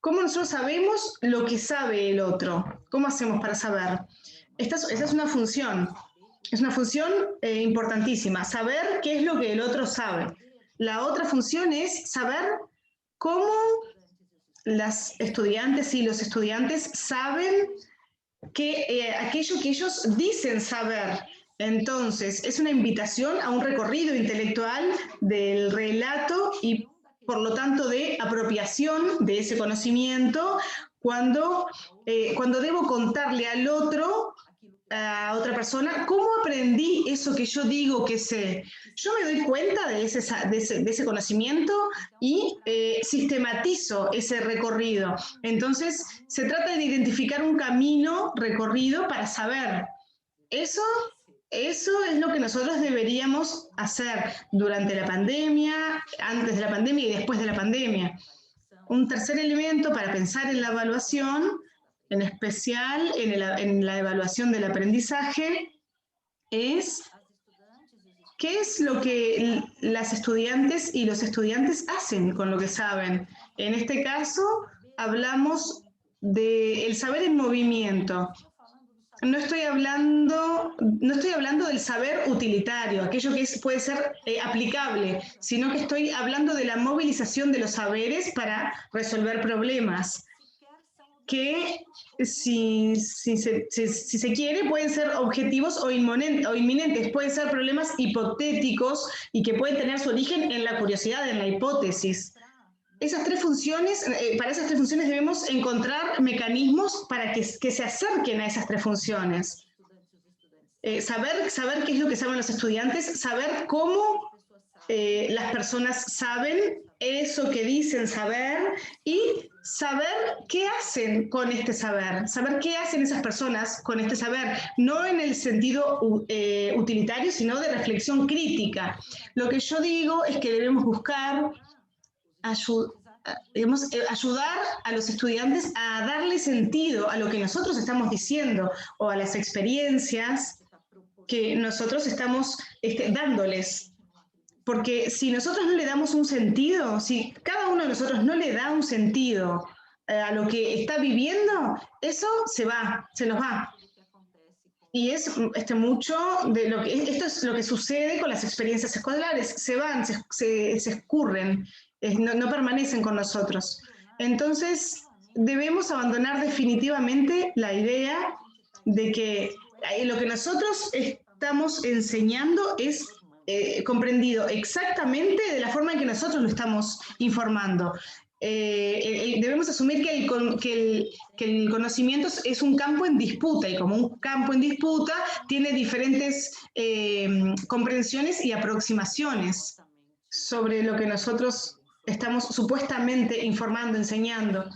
¿Cómo nosotros sabemos lo que sabe el otro? ¿Cómo hacemos para saber? Esa es una función. Es una función importantísima, saber qué es lo que el otro sabe. La otra función es saber cómo las estudiantes y los estudiantes saben aquello que ellos dicen saber. Entonces, es una invitación a un recorrido intelectual del relato y, por lo tanto, de apropiación de ese conocimiento cuando debo contarle al otro, a otra persona, cómo aprendí eso que yo digo que sé. Yo me doy cuenta de ese conocimiento y sistematizo ese recorrido. Entonces, se trata de identificar un camino recorrido para saber. Eso es lo que nosotros deberíamos hacer durante la pandemia, antes de la pandemia y después de la pandemia. Un tercer elemento para pensar en la evaluación, en especial en la evaluación del aprendizaje, es ¿qué es lo que las estudiantes y los estudiantes hacen con lo que saben? En este caso, hablamos del saber en movimiento. No estoy hablando del saber utilitario, aquello que puede ser aplicable, sino que estoy hablando de la movilización de los saberes para resolver problemas, que si se quiere pueden ser objetivos o inminentes, pueden ser problemas hipotéticos y que pueden tener su origen en la curiosidad, en la hipótesis. Esas tres funciones, para esas tres funciones debemos encontrar mecanismos para que se acerquen a esas tres funciones. Saber qué es lo que saben los estudiantes, saber cómo las personas saben eso que dicen saber y saber qué hacen con este saber qué hacen esas personas con este saber, no en el sentido utilitario, sino de reflexión crítica. Lo que yo digo es que debemos buscar ayudar a los estudiantes a darle sentido a lo que nosotros estamos diciendo o a las experiencias que nosotros estamos dándoles. Porque si nosotros no le damos un sentido, si cada uno de nosotros no le da un sentido a lo que está viviendo, eso se nos va. Y es mucho de lo que esto es lo que sucede con las experiencias escolares, se van, se escurren, no permanecen con nosotros. Entonces, debemos abandonar definitivamente la idea de que lo que nosotros estamos enseñando es comprendido exactamente de la forma en que nosotros lo estamos informando. Debemos asumir que el conocimiento es un campo en disputa, y como un campo en disputa tiene diferentes comprensiones y aproximaciones sobre lo que nosotros estamos supuestamente informando, enseñando.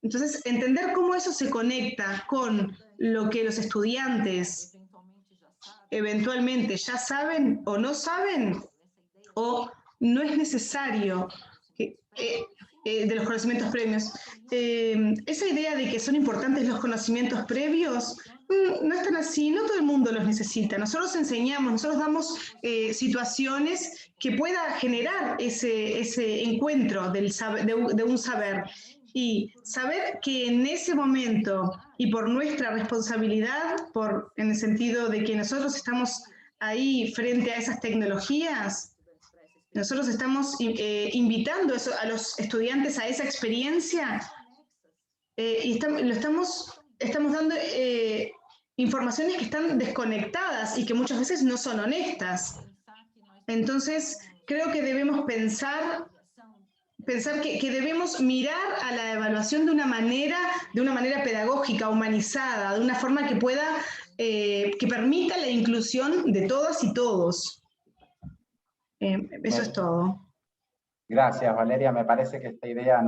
Entonces, entender cómo eso se conecta con lo que los estudiantes eventualmente ya saben o no saben, o no es necesario de los conocimientos previos. Esa idea de que son importantes los conocimientos previos, no es tan así, no todo el mundo los necesita. Nosotros enseñamos, nosotros damos situaciones que pueda generar ese encuentro de un saber. Y saber que en ese momento, y por nuestra responsabilidad, en el sentido de que nosotros estamos ahí frente a esas tecnologías, nosotros estamos invitando a los estudiantes a esa experiencia y estamos dando informaciones que están desconectadas y que muchas veces no son honestas. Entonces, creo que debemos pensar que debemos mirar a la evaluación de una manera pedagógica, humanizada, de una forma que pueda, que permita la inclusión de todas y todos. Eso es todo. Gracias, Valeria. Me parece que esta idea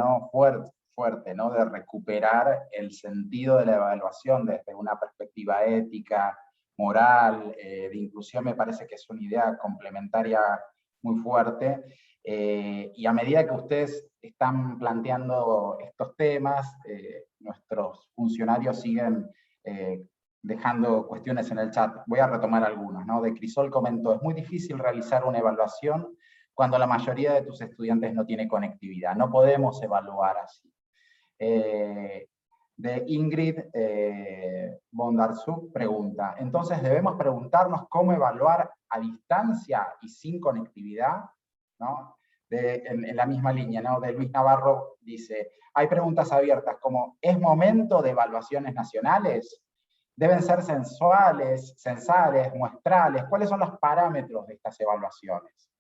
fuerte, ¿no? De recuperar el sentido de la evaluación desde una perspectiva ética, moral, de inclusión, me parece que es una idea complementaria muy fuerte. Y a medida que ustedes están planteando estos temas, nuestros funcionarios siguen dejando cuestiones en el chat. Voy a retomar algunas, ¿no? De Crisol comentó: es muy difícil realizar una evaluación cuando la mayoría de tus estudiantes no tiene conectividad. No podemos evaluar así. De Ingrid Bondarsuk pregunta: entonces debemos preguntarnos cómo evaluar a distancia y sin conectividad, ¿no? En la misma línea, ¿no? De Luis Navarro dice: hay preguntas abiertas como ¿es momento de evaluaciones nacionales? ¿Deben ser censales, muestrales? ¿Cuáles son los parámetros de estas evaluaciones?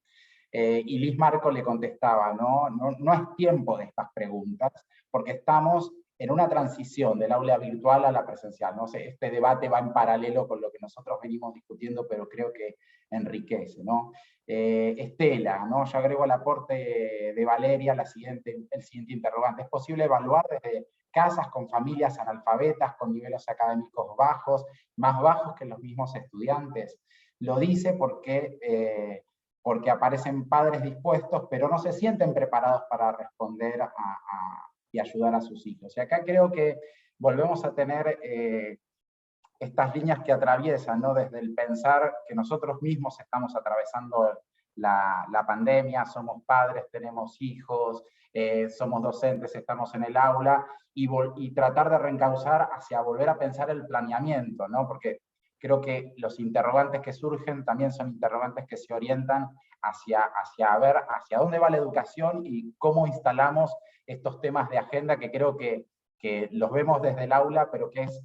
Y Liz Marco le contestaba: no es tiempo de estas preguntas, porque estamos en una transición del aula virtual a la presencial. No sé, este debate va en paralelo con lo que nosotros venimos discutiendo, pero creo que enriquece, ¿no? Estela, ¿no? Yo agrego al aporte de Valeria el siguiente interrogante: ¿es posible evaluar desde casas con familias analfabetas, con niveles académicos bajos, más bajos que los mismos estudiantes? Lo dice porque aparecen padres dispuestos, pero no se sienten preparados para responder y ayudar a sus hijos. Y acá creo que volvemos a tener estas líneas que atraviesan, ¿no? Desde el pensar que nosotros mismos estamos atravesando la pandemia, somos padres, tenemos hijos, somos docentes, estamos en el aula, y tratar de reencauzar hacia volver a pensar el planeamiento, ¿no? Porque creo que los interrogantes que surgen también son interrogantes que se orientan hacia ver hacia dónde va la educación y cómo instalamos estos temas de agenda que creo que los vemos desde el aula, pero que es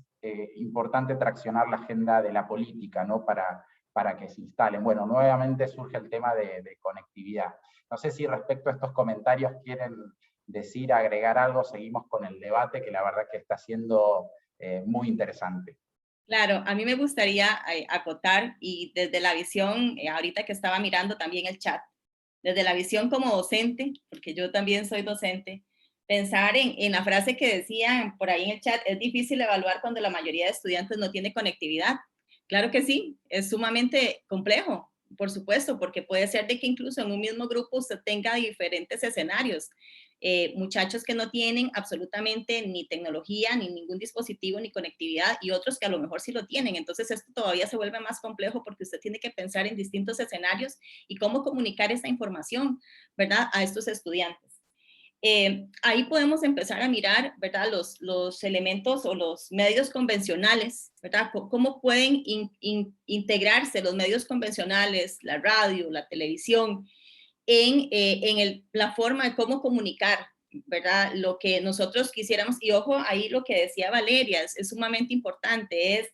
importante traccionar la agenda de la política, ¿no? Para que se instalen. Bueno, nuevamente surge el tema de conectividad. No sé si respecto a estos comentarios quieren decir, agregar algo, seguimos con el debate, que la verdad que está siendo muy interesante. Claro, a mí me gustaría acotar, y desde la visión, ahorita que estaba mirando también el chat, desde la visión como docente, porque yo también soy docente, pensar en la frase que decían por ahí en el chat, es difícil evaluar cuando la mayoría de estudiantes no tiene conectividad. Claro que sí, es sumamente complejo, por supuesto, porque puede ser de que incluso en un mismo grupo usted tenga diferentes escenarios. Muchachos que no tienen absolutamente ni tecnología, ni ningún dispositivo, ni conectividad, y otros que a lo mejor sí lo tienen. Entonces esto todavía se vuelve más complejo porque usted tiene que pensar en distintos escenarios y cómo comunicar esa información, ¿verdad?, a estos estudiantes. Ahí podemos empezar a mirar, ¿verdad?, los elementos o los medios convencionales, ¿verdad? Cómo pueden integrarse los medios convencionales, la radio, la televisión, en la forma de cómo comunicar, ¿verdad?, lo que nosotros quisiéramos. Y ojo, ahí lo que decía Valeria es sumamente importante, es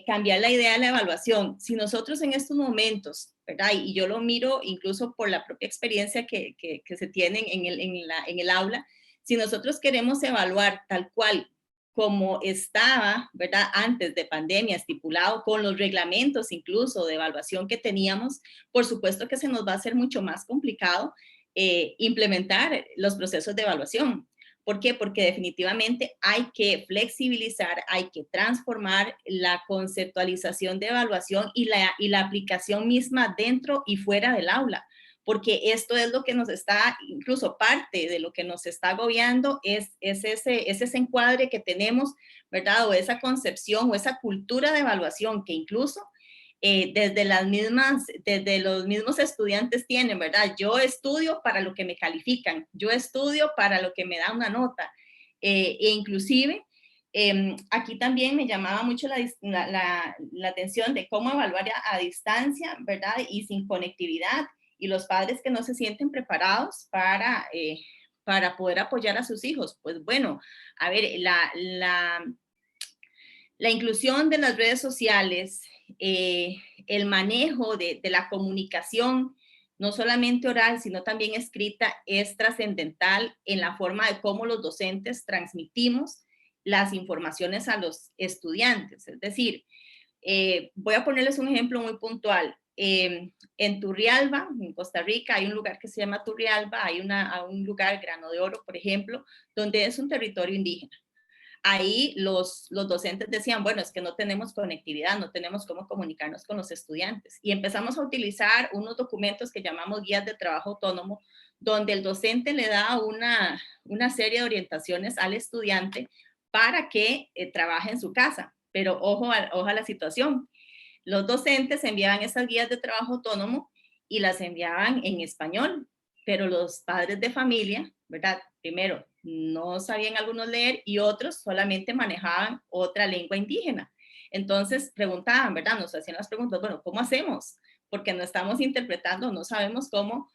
cambiar la idea de la evaluación. Si nosotros en estos momentos, ¿verdad?, y yo lo miro incluso por la propia experiencia que se tienen en el aula, si nosotros queremos evaluar tal cual como estaba, ¿verdad?, antes de pandemia, estipulado con los reglamentos incluso de evaluación que teníamos, por supuesto que se nos va a hacer mucho más complicado implementar los procesos de evaluación. ¿Por qué? Porque definitivamente hay que flexibilizar, hay que transformar la conceptualización de evaluación y la aplicación misma dentro y fuera del aula. Porque esto es lo que nos está, incluso parte de lo que nos está agobiando es ese encuadre que tenemos, ¿verdad? O esa concepción o esa cultura de evaluación que incluso desde los mismos estudiantes tienen, ¿verdad? Yo estudio para lo que me califican, yo estudio para lo que me da una nota, e inclusive aquí también me llamaba mucho la atención de cómo evaluar a distancia, ¿verdad? Y sin conectividad, y los padres que no se sienten preparados para poder apoyar a sus hijos. Pues bueno, a ver, la inclusión de las redes sociales, el manejo de la comunicación, no solamente oral, sino también escrita, es trascendental en la forma de cómo los docentes transmitimos las informaciones a los estudiantes. Es decir, voy a ponerles un ejemplo muy puntual. En Turrialba, en Costa Rica, hay un lugar que se llama Turrialba, hay un lugar, Grano de Oro, por ejemplo, donde es un territorio indígena. Ahí los docentes decían, bueno, es que no tenemos conectividad, no tenemos cómo comunicarnos con los estudiantes. Y empezamos a utilizar unos documentos que llamamos guías de trabajo autónomo, donde el docente le da una serie de orientaciones al estudiante para que trabaje en su casa. Pero ojo a la situación. Los docentes enviaban esas guías de trabajo autónomo y las enviaban en español, pero los padres de familia, ¿verdad?, primero, no sabían algunos leer y otros solamente manejaban otra lengua indígena. Entonces preguntaban, ¿verdad?, nos hacían las preguntas, bueno, ¿cómo hacemos? Porque no estamos interpretando, no sabemos cómo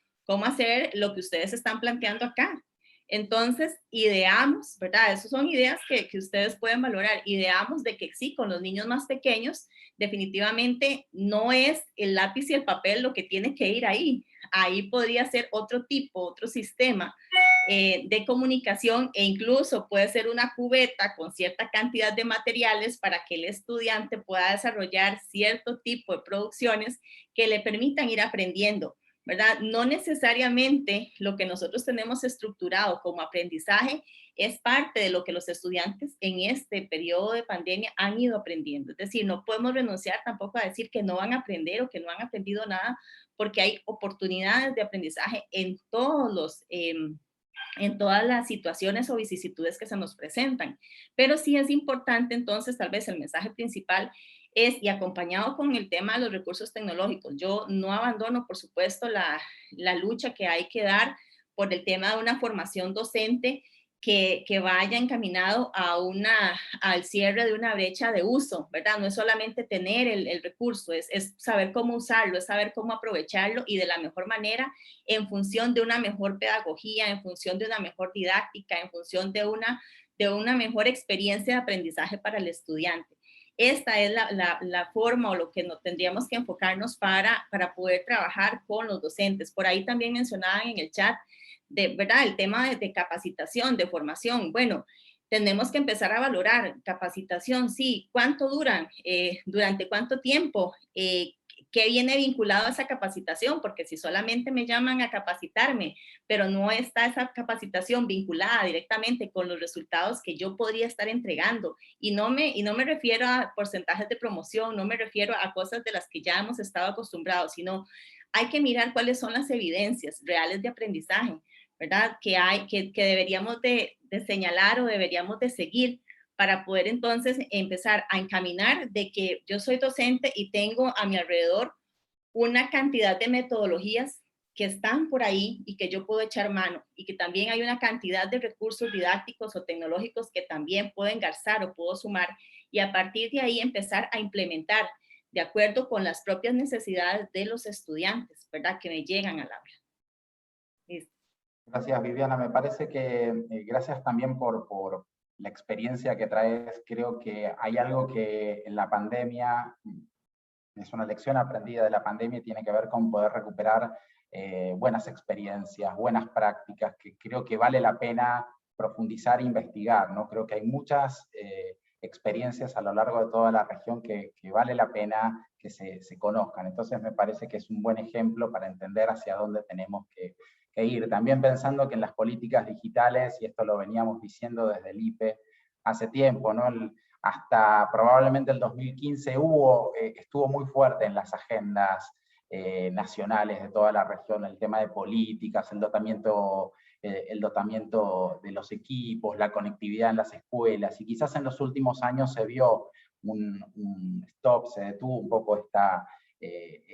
hacer lo que ustedes están planteando acá. Entonces, ideamos, ¿verdad? Esas son ideas que ustedes pueden valorar. Ideamos de que sí, con los niños más pequeños, definitivamente no es el lápiz y el papel lo que tiene que ir ahí. Ahí podría ser otro tipo, otro sistema de comunicación, e incluso puede ser una cubeta con cierta cantidad de materiales para que el estudiante pueda desarrollar cierto tipo de producciones que le permitan ir aprendiendo, ¿verdad? No necesariamente lo que nosotros tenemos estructurado como aprendizaje es parte de lo que los estudiantes en este periodo de pandemia han ido aprendiendo. Es decir, no podemos renunciar tampoco a decir que no van a aprender o que no han aprendido nada, porque hay oportunidades de aprendizaje en todos en todas las situaciones o vicisitudes que se nos presentan. Pero sí es importante, entonces, tal vez el mensaje principal es, y acompañado con el tema de los recursos tecnológicos, yo no abandono, por supuesto, la lucha que hay que dar por el tema de una formación docente que vaya encaminado al cierre de una brecha de uso, ¿verdad? No es solamente tener el recurso, es saber cómo usarlo, es saber cómo aprovecharlo y de la mejor manera en función de una mejor pedagogía, en función de una mejor didáctica, en función de una mejor experiencia de aprendizaje para el estudiante. Esta es la forma o lo que tendríamos que enfocarnos para poder trabajar con los docentes. Por ahí también mencionaban en el chat, ¿verdad? El tema de capacitación, de formación. Bueno, tenemos que empezar a valorar capacitación, sí, ¿cuánto duran? ¿Durante cuánto tiempo? ¿Qué viene vinculado a esa capacitación? Porque si solamente me llaman a capacitarme, pero no está esa capacitación vinculada directamente con los resultados que yo podría estar entregando, y no me refiero a porcentajes de promoción, no me refiero a cosas de las que ya hemos estado acostumbrados, sino hay que mirar cuáles son las evidencias reales de aprendizaje, ¿verdad? Que deberíamos de señalar o deberíamos de seguir para poder entonces empezar a encaminar de que yo soy docente y tengo a mi alrededor una cantidad de metodologías que están por ahí y que yo puedo echar mano, y que también hay una cantidad de recursos didácticos o tecnológicos que también puedo engarzar o puedo sumar, y a partir de ahí empezar a implementar de acuerdo con las propias necesidades de los estudiantes, ¿verdad? Que me llegan al aula. Listo. Gracias, Viviana. Me parece que gracias también por la experiencia que traes. Creo que hay algo que en la pandemia, es una lección aprendida de la pandemia, y tiene que ver con poder recuperar buenas experiencias, buenas prácticas, que creo que vale la pena profundizar e investigar, ¿no? Creo que hay muchas experiencias a lo largo de toda la región que vale la pena que se conozcan. Entonces me parece que es un buen ejemplo para entender hacia dónde tenemos que ir. También pensando que en las políticas digitales, y esto lo veníamos diciendo desde el IPE hace tiempo, ¿no? Hasta probablemente el 2015 estuvo muy fuerte en las agendas nacionales de toda la región, el tema de políticas, el dotamiento de los equipos, la conectividad en las escuelas, y quizás en los últimos años se vio un stop, se detuvo un poco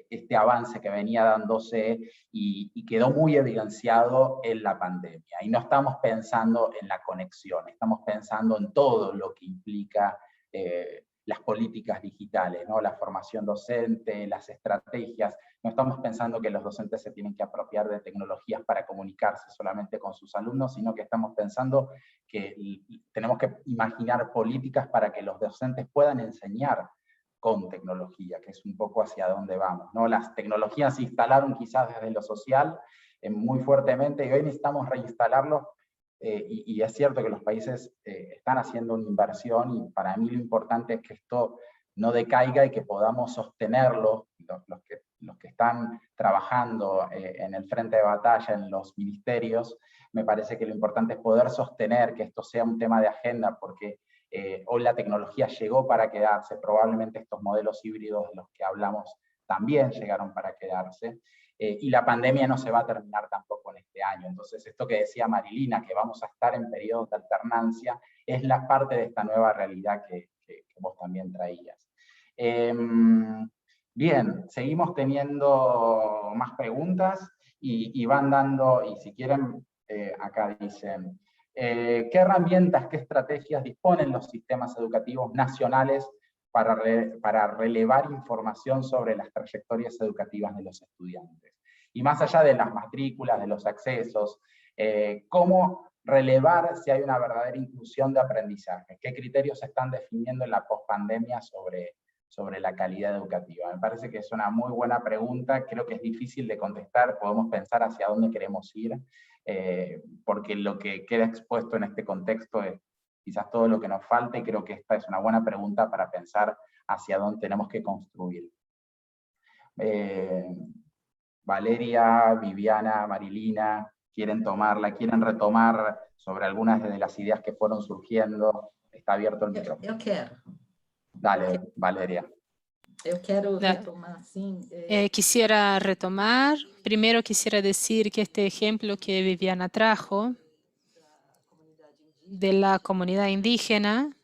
este avance que venía dándose y quedó muy evidenciado en la pandemia. Y no estamos pensando en la conexión, estamos pensando en todo lo que implica las políticas digitales, ¿no? La formación docente, las estrategias. No estamos pensando que los docentes se tienen que apropiar de tecnologías para comunicarse solamente con sus alumnos, sino que estamos pensando que tenemos que imaginar políticas para que los docentes puedan enseñar con tecnología, que es un poco hacia dónde vamos, ¿no? Las tecnologías se instalaron quizás desde lo social muy fuertemente, y hoy necesitamos reinstalarlos, y es cierto que los países están haciendo una inversión, y para mí lo importante es que esto no decaiga y que podamos sostenerlo, los que están trabajando en el frente de batalla, en los ministerios. Me parece que lo importante es poder sostener que esto sea un tema de agenda, porque hoy la tecnología llegó para quedarse. Probablemente estos modelos híbridos de los que hablamos también llegaron para quedarse, y la pandemia no se va a terminar tampoco en este año. Entonces esto que decía Marilina, que vamos a estar en periodos de alternancia, es la parte de esta nueva realidad que vos también traías. Bien, seguimos teniendo más preguntas, y van dando, y si quieren, acá dicen, ¿qué herramientas, qué estrategias disponen los sistemas educativos nacionales para relevar información sobre las trayectorias educativas de los estudiantes? Y más allá de las matrículas, de los accesos, ¿cómo relevar si hay una verdadera inclusión de aprendizaje? ¿Qué criterios se están definiendo en la pospandemia sobre la calidad educativa? Me parece que es una muy buena pregunta, creo que es difícil de contestar, podemos pensar hacia dónde queremos ir, porque lo que queda expuesto en este contexto es quizás todo lo que nos falta, y creo que esta es una buena pregunta para pensar hacia dónde tenemos que construir. Valeria, Viviana, Marilina, ¿quieren retomar sobre algunas de las ideas que fueron surgiendo? Está abierto el micrófono. Eu quero. Dale, Valeria. Eu quero retomar, sim. Quisiera retomar. Primero quisiera decir que este ejemplo que Viviana trajo de la comunidad indígena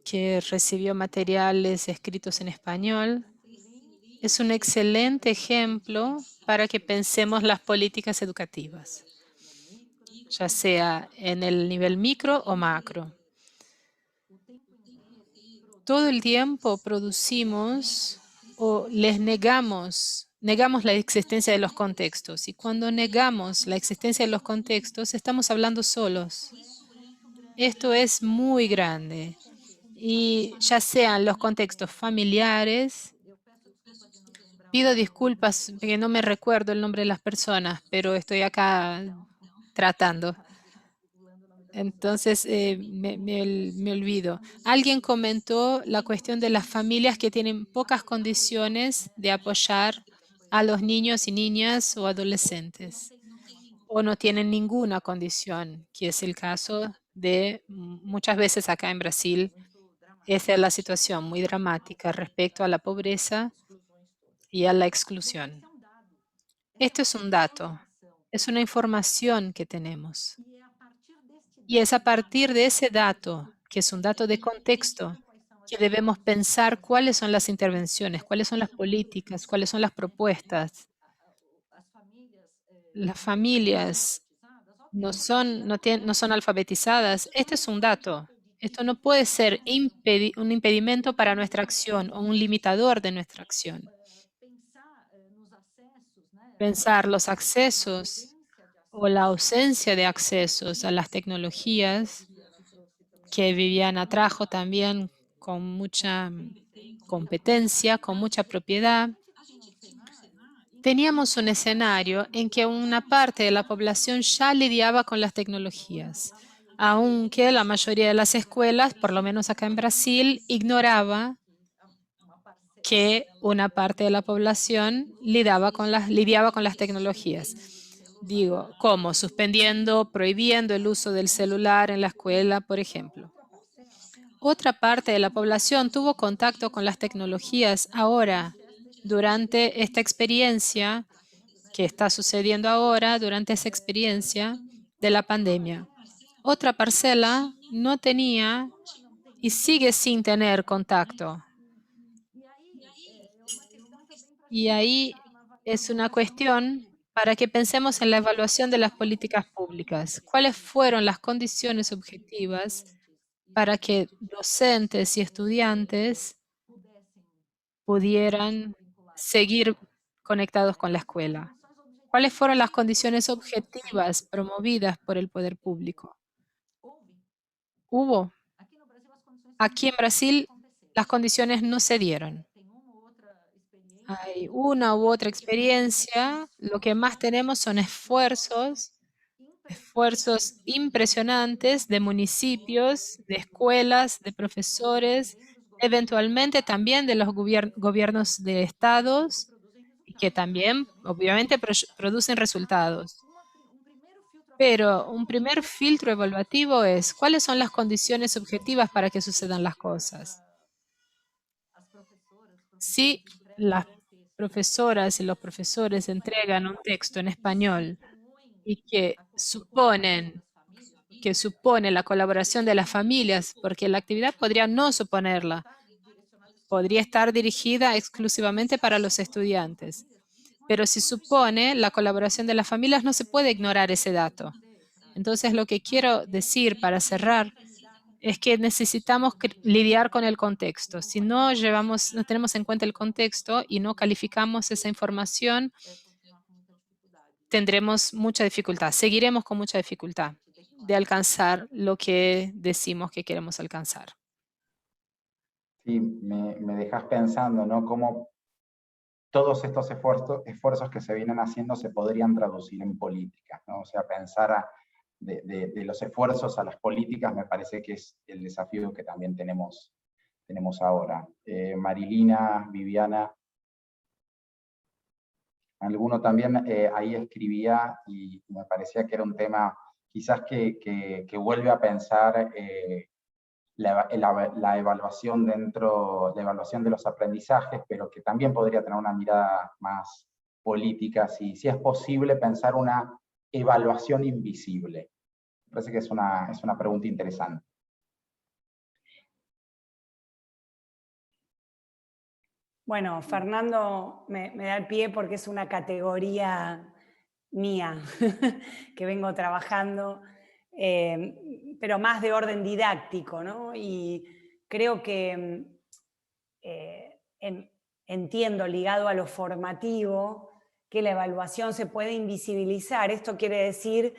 que recibió materiales escritos en español. Es un excelente ejemplo para que pensemos las políticas educativas, ya sea en el nivel micro o macro. Todo el tiempo producimos o les negamos la existencia de los contextos. Y cuando negamos la existencia de los contextos, estamos hablando solos. Esto es muy grande. Y ya sean los contextos familiares, pido disculpas porque no me recuerdo el nombre de las personas, pero estoy acá tratando. Entonces me olvido. Alguien comentó la cuestión de las familias que tienen pocas condiciones de apoyar a los niños y niñas o adolescentes, o no tienen ninguna condición, que es el caso de muchas veces acá en Brasil. Esa es la situación muy dramática respecto a la pobreza y a la exclusión. Esto es un dato, es una información que tenemos. Y es a partir de ese dato, que es un dato de contexto, que debemos pensar cuáles son las intervenciones, cuáles son las políticas, cuáles son las propuestas. Las familias no son alfabetizadas. Este es un dato. Esto no puede ser un impedimento para nuestra acción o un limitador de nuestra acción. Pensar los accesos o la ausencia de accesos a las tecnologías que Viviana trajo también con mucha competencia, con mucha propiedad. Teníamos un escenario en que una parte de la población ya lidiaba con las tecnologías, aunque la mayoría de las escuelas, por lo menos acá en Brasil, ignoraba que una parte de la población lidiaba con las tecnologías. Digo, ¿cómo? Suspendiendo, prohibiendo el uso del celular en la escuela, por ejemplo. Otra parte de la población tuvo contacto con las tecnologías ahora, durante esta experiencia que está sucediendo ahora, durante esa experiencia de la pandemia. Otra parcela no tenía y sigue sin tener contacto. Y ahí es una cuestión para que pensemos en la evaluación de las políticas públicas. ¿Cuáles fueron las condiciones objetivas para que docentes y estudiantes pudieran seguir conectados con la escuela? ¿Cuáles fueron las condiciones objetivas promovidas por el poder público? Hubo. Aquí en Brasil las condiciones no se dieron. Hay una u otra experiencia. Lo que más tenemos son esfuerzos impresionantes de municipios, de escuelas, de profesores, eventualmente también de los gobiernos de estados, que también obviamente producen resultados. Pero un primer filtro evaluativo es cuáles son las condiciones objetivas para que sucedan las cosas. Si las profesoras y los profesores entregan un texto en español y que supone la colaboración de las familias, porque la actividad podría no suponerla, podría estar dirigida exclusivamente para los estudiantes. Pero si supone la colaboración de las familias, no se puede ignorar ese dato. Entonces, lo que quiero decir para cerrar es que necesitamos lidiar con el contexto. Si no tenemos en cuenta el contexto y no calificamos esa información, tendremos mucha dificultad, seguiremos con mucha dificultad de alcanzar lo que decimos que queremos alcanzar. Sí, me dejas pensando, ¿no? Cómo todos estos esfuerzos que se vienen haciendo se podrían traducir en políticas, ¿no? O sea, pensar de los esfuerzos a las políticas me parece que es el desafío que también tenemos ahora. Marilina, Viviana, alguno también ahí escribía y me parecía que era un tema quizás que vuelve a pensar la evaluación de los aprendizajes, pero que también podría tener una mirada más política, si es posible pensar una evaluación invisible. parece que es una pregunta interesante. Bueno, Fernando me da el pie porque es una categoría mía que vengo trabajando, pero más de orden didáctico, ¿no? Y creo que entiendo, ligado a lo formativo, que la evaluación se puede invisibilizar. Esto quiere decir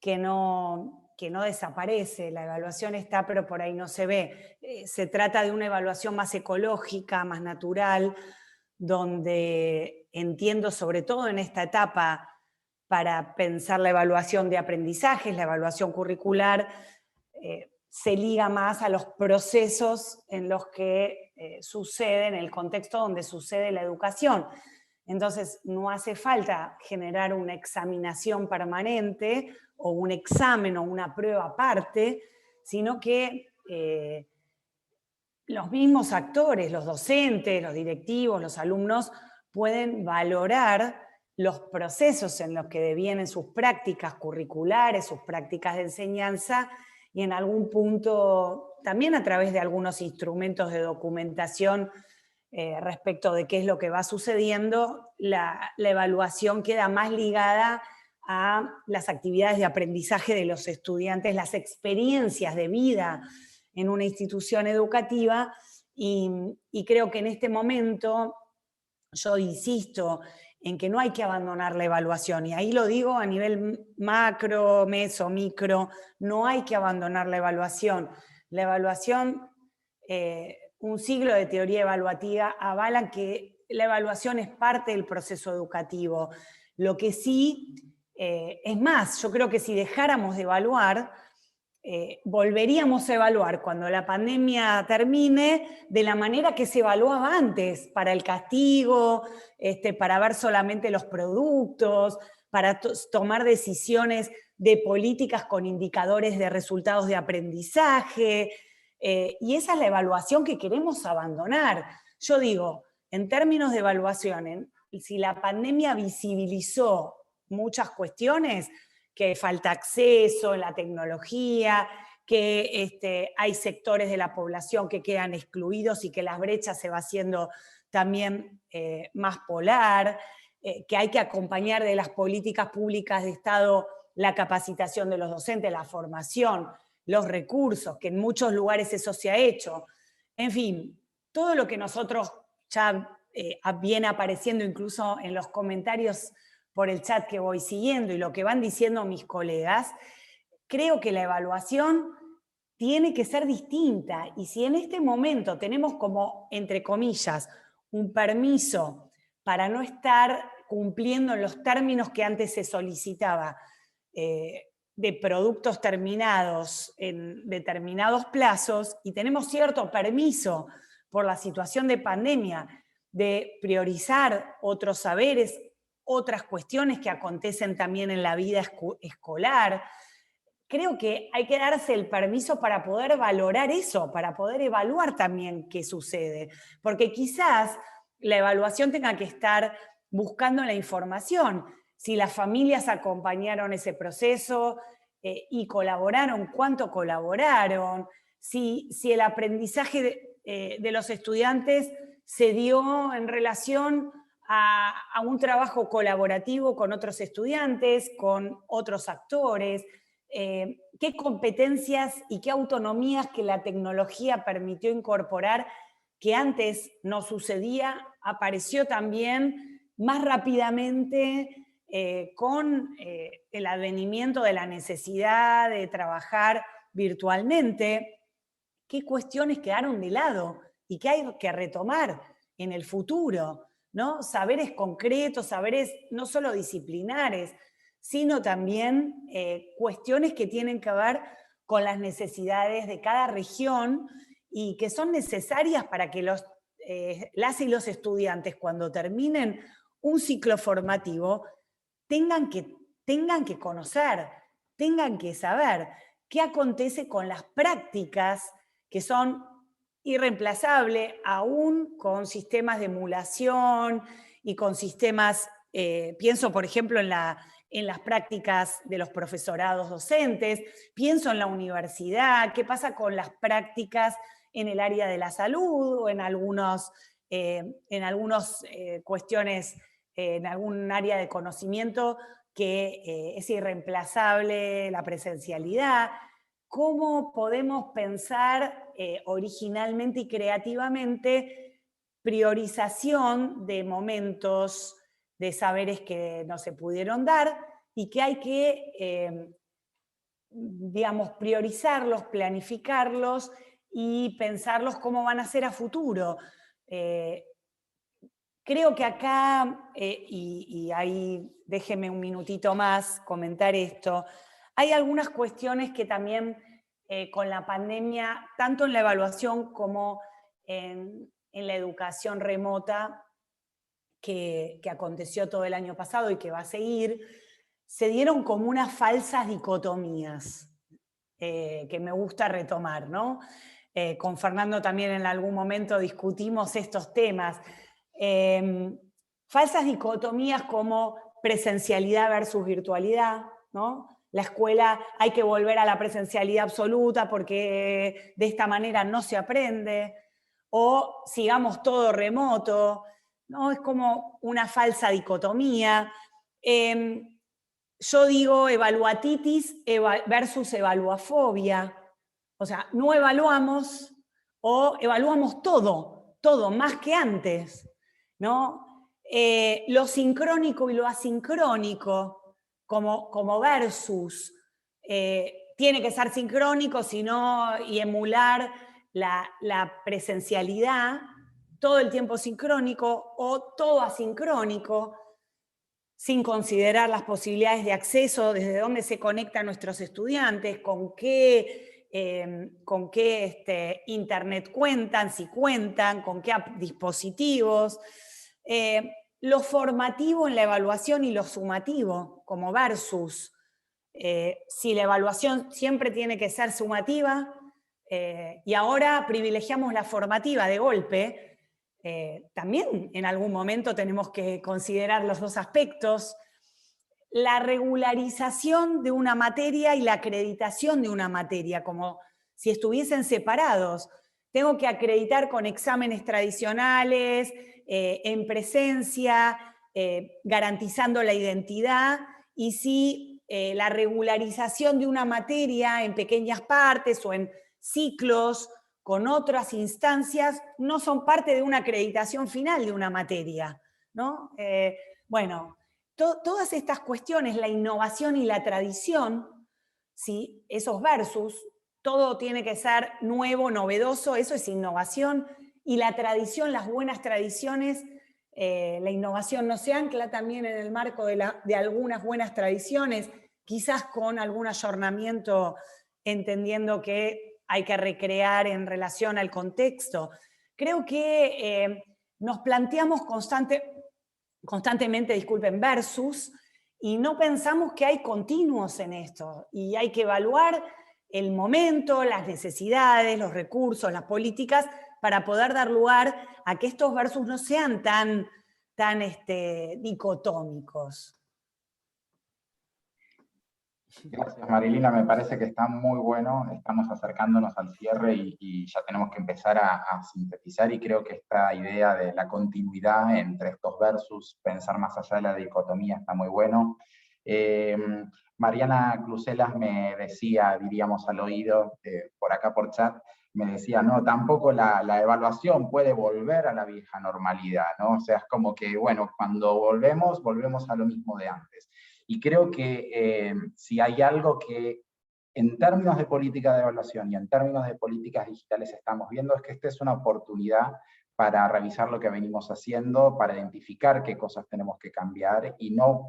que no desaparece, la evaluación está, pero por ahí no se ve. Se trata de una evaluación más ecológica, más natural, donde entiendo, sobre todo en esta etapa, para pensar la evaluación de aprendizajes, la evaluación curricular, se liga más a los procesos en los que sucede, en el contexto donde sucede la educación. Entonces, no hace falta generar una examinación permanente o un examen o una prueba aparte, sino que los mismos actores, los docentes, los directivos, los alumnos, pueden valorar los procesos en los que devienen sus prácticas curriculares, sus prácticas de enseñanza, y en algún punto, también a través de algunos instrumentos de documentación respecto de qué es lo que va sucediendo, la evaluación queda más ligada a las actividades de aprendizaje de los estudiantes, las experiencias de vida en una institución educativa, y creo que en este momento, yo insisto en que no hay que abandonar la evaluación, y ahí lo digo a nivel macro, meso, micro, no hay que abandonar la evaluación. La evaluación, un siglo de teoría evaluativa avalan que la evaluación es parte del proceso educativo. Lo que sí, es más, yo creo que si dejáramos de evaluar, volveríamos a evaluar cuando la pandemia termine de la manera que se evaluaba antes, para el castigo, para ver solamente los productos, para tomar decisiones de políticas con indicadores de resultados de aprendizaje, y esa es la evaluación que queremos abandonar. Yo digo, en términos de evaluación, si la pandemia visibilizó muchas cuestiones, que falta acceso en la tecnología, que hay sectores de la población que quedan excluidos y que las brechas se va haciendo también más polar, que hay que acompañar de las políticas públicas de Estado la capacitación de los docentes, la formación, los recursos, que en muchos lugares eso se ha hecho. En fin, todo lo que nosotros ya viene apareciendo incluso en los comentarios por el chat que voy siguiendo y lo que van diciendo mis colegas, creo que la evaluación tiene que ser distinta. Y si en este momento tenemos como, entre comillas, un permiso para no estar cumpliendo en los términos que antes se solicitaba de productos terminados en determinados plazos, y tenemos cierto permiso por la situación de pandemia de priorizar otros saberes, otras cuestiones que acontecen también en la vida escolar, creo que hay que darse el permiso para poder valorar eso, para poder evaluar también qué sucede. Porque quizás la evaluación tenga que estar buscando la información. Si las familias acompañaron ese proceso y colaboraron, cuánto colaboraron, si el aprendizaje de los estudiantes se dio en relación a un trabajo colaborativo con otros estudiantes, con otros actores, qué competencias y qué autonomías que la tecnología permitió incorporar que antes no sucedía, apareció también más rápidamente con el advenimiento de la necesidad de trabajar virtualmente, qué cuestiones quedaron de lado y qué hay que retomar en el futuro, ¿no? Saberes concretos, saberes no solo disciplinares, sino también cuestiones que tienen que ver con las necesidades de cada región y que son necesarias para que las y los estudiantes, cuando terminen un ciclo formativo, tengan que conocer, tengan que saber qué acontece con las prácticas que son irreemplazables, aún con sistemas de emulación y con sistemas, pienso por ejemplo en la en las prácticas de los profesorados docentes, pienso en la universidad, qué pasa con las prácticas en el área de la salud o en algunas cuestiones, en algún área de conocimiento que es irreemplazable la presencialidad. ¿Cómo podemos pensar originalmente y creativamente priorización de momentos, de saberes que no se pudieron dar y que hay que, digamos, priorizarlos, planificarlos y pensarlos cómo van a ser a futuro? Creo que acá, y ahí déjeme un minutito más comentar esto, hay algunas cuestiones que también con la pandemia, tanto en la evaluación como en la educación remota, que aconteció todo el año pasado y que va a seguir, se dieron como unas falsas dicotomías que me gusta retomar, ¿no? Con Fernando también en algún momento discutimos estos temas. Falsas dicotomías como presencialidad versus virtualidad, ¿no? La escuela hay que volver a la presencialidad absoluta porque de esta manera no se aprende, o sigamos todo remoto, ¿no? Es como una falsa dicotomía. Yo digo evaluatitis versus evaluafobia. O sea, no evaluamos o evaluamos todo, más que antes, ¿no? Lo sincrónico y lo asincrónico, como versus. Tiene que ser sincrónico, sino y emular la presencialidad, todo el tiempo sincrónico o todo asincrónico, sin considerar las posibilidades de acceso, desde dónde se conectan nuestros estudiantes, con qué internet cuentan, si cuentan, con qué dispositivos. Lo formativo en la evaluación y lo sumativo, como versus. Si la evaluación siempre tiene que ser sumativa, y ahora privilegiamos la formativa de golpe, también en algún momento tenemos que considerar los dos aspectos. La regularización de una materia y la acreditación de una materia, como si estuviesen separados. Tengo que acreditar con exámenes tradicionales, en presencia, garantizando la identidad, y si la regularización de una materia en pequeñas partes o en ciclos con otras instancias no son parte de una acreditación final de una materia, ¿no? Bueno, todas estas cuestiones, la innovación y la tradición, ¿sí? Esos versus, todo tiene que ser nuevo, novedoso, eso es innovación, y la tradición, las buenas tradiciones, la innovación no se ancla también en el marco de algunas buenas tradiciones, quizás con algún ayornamiento, entendiendo que hay que recrear en relación al contexto. Creo que nos planteamos constantemente, versus, y no pensamos que hay continuos en esto, y hay que evaluar el momento, las necesidades, los recursos, las políticas, para poder dar lugar a que estos versus no sean tan dicotómicos. Gracias, Marilina, me parece que está muy bueno, estamos acercándonos al cierre y ya tenemos que empezar a sintetizar, y creo que esta idea de la continuidad entre estos versus, pensar más allá de la dicotomía, está muy bueno. Mariana Cluselas me decía, diríamos al oído, por acá por chat, me decía, no, tampoco la evaluación puede volver a la vieja normalidad, ¿no? O sea, es como que, bueno, cuando volvemos a lo mismo de antes. Y creo que si hay algo que en términos de política de evaluación y en términos de políticas digitales estamos viendo, es que esta es una oportunidad para revisar lo que venimos haciendo, para identificar qué cosas tenemos que cambiar, y no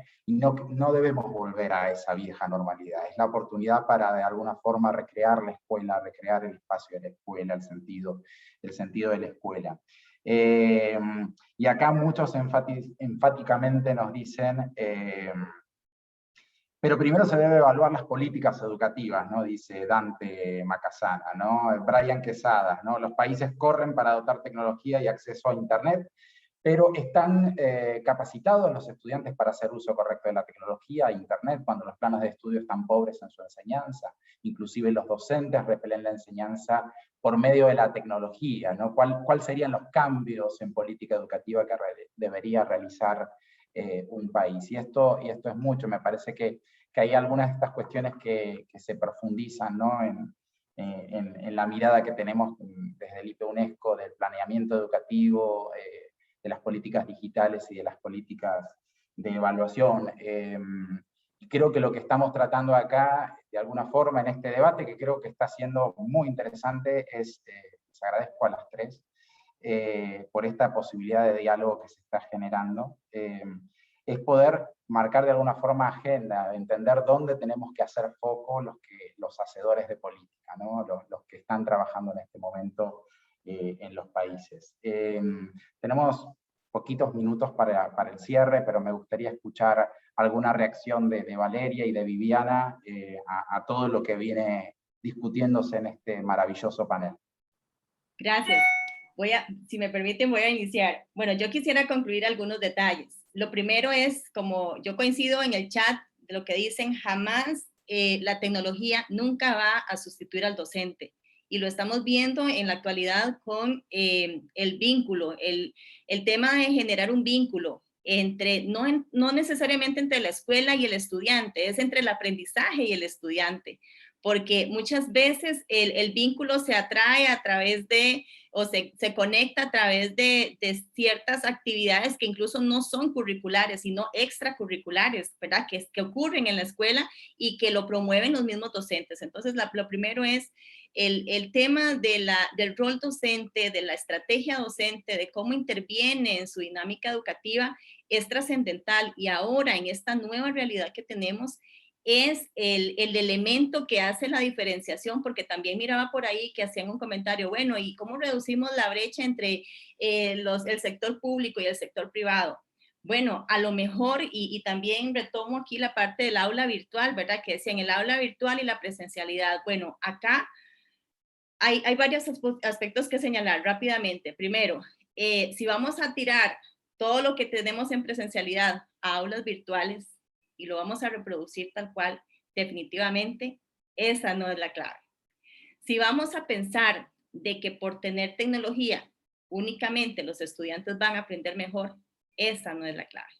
debemos volver a esa vieja normalidad. Es la oportunidad para de alguna forma recrear la escuela, recrear el espacio de la escuela, el sentido de la escuela. Y acá muchos enfáticamente nos dicen, pero primero se debe evaluar las políticas educativas, ¿no? Dice Dante Macasana, ¿no? Brian Quesada, ¿no? Los países corren para adoptar tecnología y acceso a Internet, pero están capacitados los estudiantes para hacer uso correcto de la tecnología, internet, cuando los planos de estudio están pobres en su enseñanza. Inclusive los docentes repelen la enseñanza por medio de la tecnología, ¿no? ¿Cuál serían los cambios en política educativa que debería realizar un país? Y esto es mucho, me parece que hay algunas de estas cuestiones que se profundizan, ¿no? en la mirada que tenemos desde el IPE-UNESCO del planeamiento educativo, de las políticas digitales y de las políticas de evaluación. Y creo que lo que estamos tratando acá, de alguna forma, en este debate, que creo que está siendo muy interesante, les agradezco a las tres por esta posibilidad de diálogo que se está generando, es poder marcar de alguna forma agenda, entender dónde tenemos que hacer foco los hacedores de política, ¿no? los que están trabajando en este momento en los países. Tenemos poquitos minutos para el cierre, pero me gustaría escuchar alguna reacción de Valeria y de Viviana a todo lo que viene discutiéndose en este maravilloso panel. Gracias. Si me permiten, voy a iniciar. Bueno, yo quisiera concluir algunos detalles. Lo primero es, como yo coincido en el chat de lo que dicen, jamás la tecnología nunca va a sustituir al docente. Y lo estamos viendo en la actualidad con el vínculo, el tema de generar un vínculo entre, no necesariamente entre la escuela y el estudiante, es entre el aprendizaje y el estudiante. Porque muchas veces el vínculo se atrae a través de, o se conecta a través de ciertas actividades que incluso no son curriculares, sino extracurriculares, ¿verdad? Que ocurren en la escuela y que lo promueven los mismos docentes. Entonces, lo primero es el tema del rol docente, de la estrategia docente, de cómo interviene en su dinámica educativa, es trascendental. Y ahora, en esta nueva realidad que tenemos, es el elemento que hace la diferenciación, porque también miraba por ahí que hacían un comentario, bueno, ¿y cómo reducimos la brecha entre el sector público y el sector privado? Bueno, a lo mejor, y también retomo aquí la parte del aula virtual, ¿verdad? Que decían el aula virtual y la presencialidad. Bueno, acá hay varios aspectos que señalar rápidamente. Primero, si vamos a tirar todo lo que tenemos en presencialidad a aulas virtuales, y lo vamos a reproducir tal cual, definitivamente, esa no es la clave. Si vamos a pensar de que por tener tecnología únicamente los estudiantes van a aprender mejor, esa no es la clave.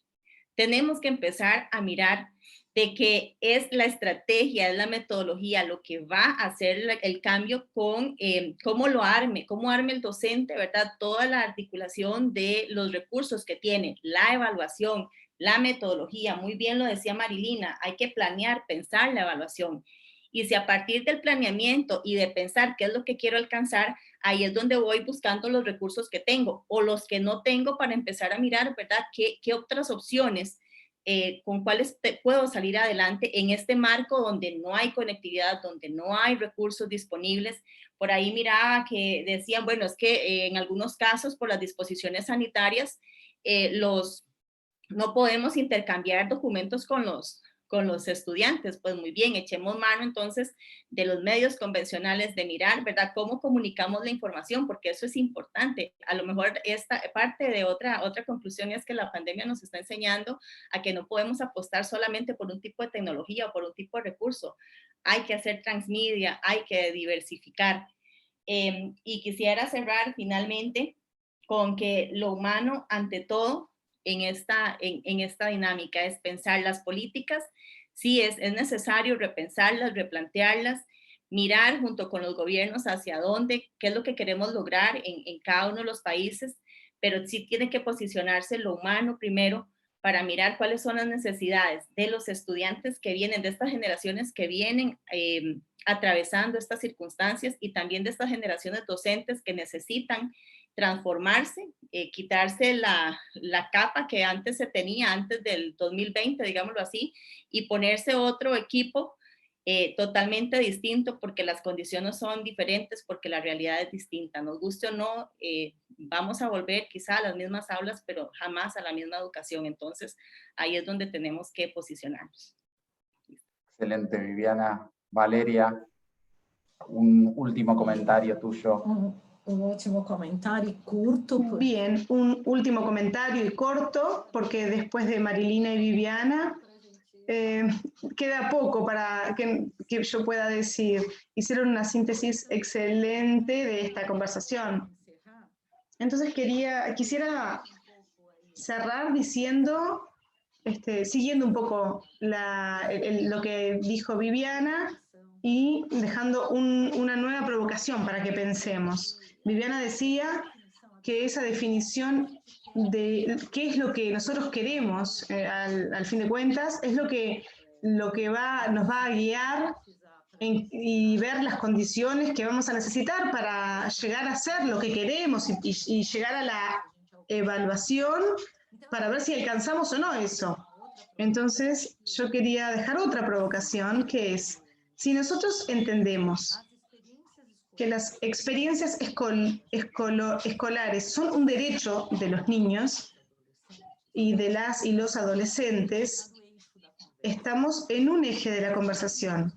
Tenemos que empezar a mirar de que es la estrategia, es la metodología lo que va a hacer el cambio con cómo arme el docente, ¿verdad? Toda la articulación de los recursos que tiene, la evaluación, la metodología, muy bien lo decía Marilina, hay que planear, pensar la evaluación. Y si a partir del planeamiento y de pensar qué es lo que quiero alcanzar, ahí es donde voy buscando los recursos que tengo o los que no tengo para empezar a mirar, ¿verdad? ¿Qué otras opciones, con cuáles puedo salir adelante en este marco donde no hay conectividad, donde no hay recursos disponibles? Por ahí miraba que decían, bueno, es que en algunos casos por las disposiciones sanitarias, no podemos intercambiar documentos con los estudiantes. Pues muy bien, echemos mano entonces de los medios convencionales de mirar, ¿verdad? Cómo comunicamos la información, porque eso es importante. A lo mejor esta parte de otra conclusión es que la pandemia nos está enseñando a que no podemos apostar solamente por un tipo de tecnología o por un tipo de recurso. Hay que hacer transmedia, hay que diversificar. Y quisiera cerrar finalmente con que lo humano ante todo en esta dinámica es pensar las políticas. Sí, es necesario repensarlas, replantearlas, mirar junto con los gobiernos hacia dónde, qué es lo que queremos lograr en cada uno de los países, pero sí tiene que posicionarse lo humano primero para mirar cuáles son las necesidades de los estudiantes que vienen, de estas generaciones que vienen atravesando estas circunstancias y también de estas generaciones docentes que necesitan transformarse, quitarse la capa que antes se tenía, antes del 2020, digámoslo así, y ponerse otro equipo totalmente distinto, porque las condiciones son diferentes, porque la realidad es distinta. Nos guste o no, vamos a volver quizá a las mismas aulas, pero jamás a la misma educación. Entonces, ahí es donde tenemos que posicionarnos. Excelente, Viviana. Valeria, un último comentario tuyo. Un último comentario curto. Bien, un último comentario y corto, porque después de Marilina y Viviana, queda poco para que yo pueda decir. Hicieron una síntesis excelente de esta conversación. Entonces quisiera cerrar diciendo, siguiendo un poco lo que dijo Viviana y dejando una nueva provocación para que pensemos. Viviana decía que esa definición de qué es lo que nosotros queremos, al fin de cuentas, es lo que nos va a guiar y ver las condiciones que vamos a necesitar para llegar a hacer lo que queremos y llegar a la evaluación para ver si alcanzamos o no eso. Entonces, yo quería dejar otra provocación, que es, si nosotros entendemos que las experiencias escolares son un derecho de los niños y de las y los adolescentes, estamos en un eje de la conversación.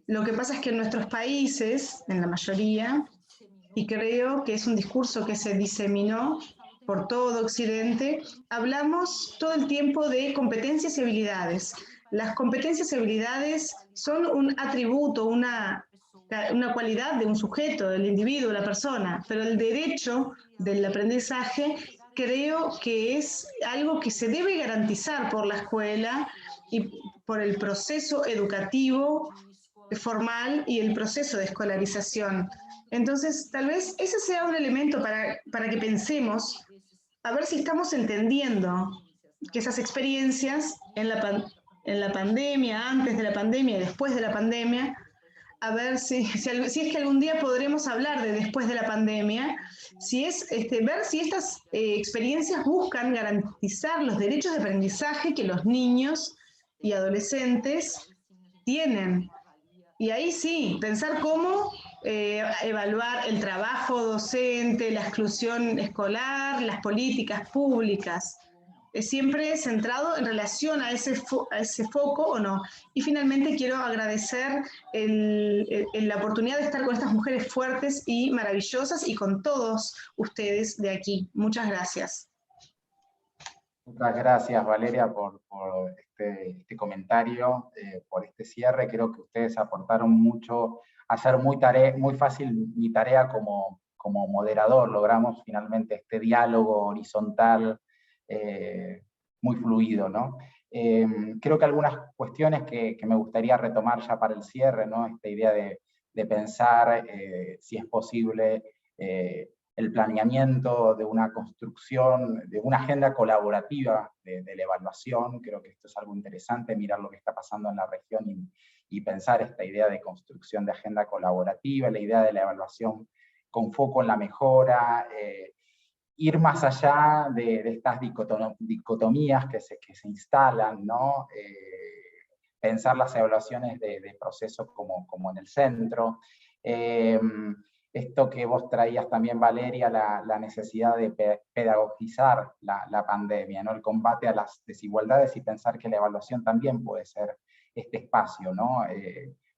Lo que pasa es que en nuestros países, en la mayoría, y creo que es un discurso que se diseminó por todo Occidente, hablamos todo el tiempo de competencias y habilidades. Las competencias y habilidades son un atributo, una cualidad de un sujeto, del individuo, la persona, pero el derecho del aprendizaje creo que es algo que se debe garantizar por la escuela y por el proceso educativo formal y el proceso de escolarización. Entonces, tal vez ese sea un elemento para que pensemos, a ver si estamos entendiendo que esas experiencias en la pandemia, antes de la pandemia y después de la pandemia, a ver si es que algún día podremos hablar de después de la pandemia, ver si estas experiencias buscan garantizar los derechos de aprendizaje que los niños y adolescentes tienen. Y ahí sí, pensar cómo evaluar el trabajo docente, la exclusión escolar, las políticas públicas, siempre centrado en relación a ese foco o no. Y finalmente quiero agradecer la oportunidad de estar con estas mujeres fuertes y maravillosas y con todos ustedes de aquí. Muchas gracias. Muchas gracias, Valeria, por este comentario, por este cierre. Creo que ustedes aportaron mucho a hacer muy fácil mi tarea como moderador. Logramos finalmente este diálogo horizontal muy fluido, ¿no? Creo que algunas cuestiones que me gustaría retomar ya para el cierre, ¿no? Esta idea de pensar si es posible el planeamiento de una construcción, de una agenda colaborativa de la evaluación. Creo que esto es algo interesante, mirar lo que está pasando en la región y pensar esta idea de construcción de agenda colaborativa, la idea de la evaluación con foco en la mejora, ir más allá de estas dicotomías que se instalan, ¿no? Pensar las evaluaciones de procesos como en el centro. Esto que vos traías también, Valeria, la necesidad de pedagogizar la pandemia, ¿no? El combate a las desigualdades y pensar que la evaluación también puede ser este espacio, ¿no?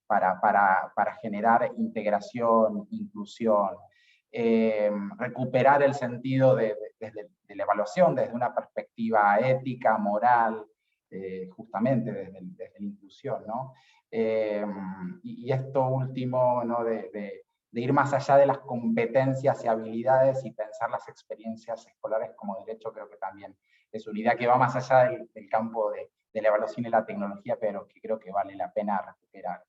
Para generar integración, inclusión, recuperar el sentido de la evaluación desde una perspectiva ética, moral, justamente desde la inclusión, ¿no? Y esto último, ¿no? de ir más allá de las competencias y habilidades y pensar las experiencias escolares como derecho, creo que también es una idea que va más allá del campo de la evaluación y la tecnología, pero que creo que vale la pena recuperar.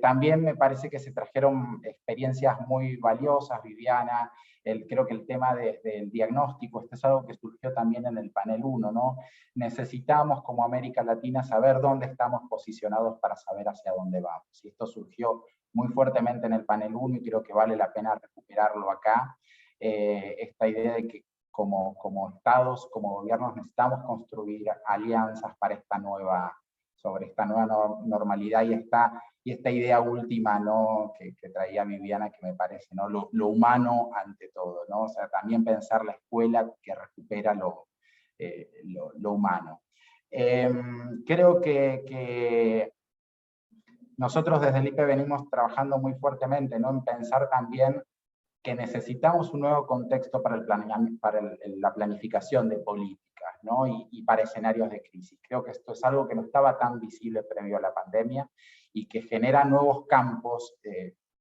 También me parece que se trajeron experiencias muy valiosas, Viviana. Creo que el tema del diagnóstico, esto es algo que surgió también en el panel 1, ¿no? Necesitamos como América Latina saber dónde estamos posicionados para saber hacia dónde vamos. Y esto surgió muy fuertemente en el panel 1 y creo que vale la pena recuperarlo acá. Esta idea de que como estados, como gobiernos, necesitamos construir alianzas para sobre esta nueva normalidad y esta idea última, ¿no? que traía Viviana, que me parece, ¿no? Lo humano ante todo, ¿no? O sea, también pensar la escuela que recupera lo humano. Creo que nosotros desde el IPE venimos trabajando muy fuertemente, ¿no? En pensar también que necesitamos un nuevo contexto para, la planificación de políticas, ¿no? y para escenarios de crisis. Creo que esto es algo que no estaba tan visible previo a la pandemia y que genera nuevos campos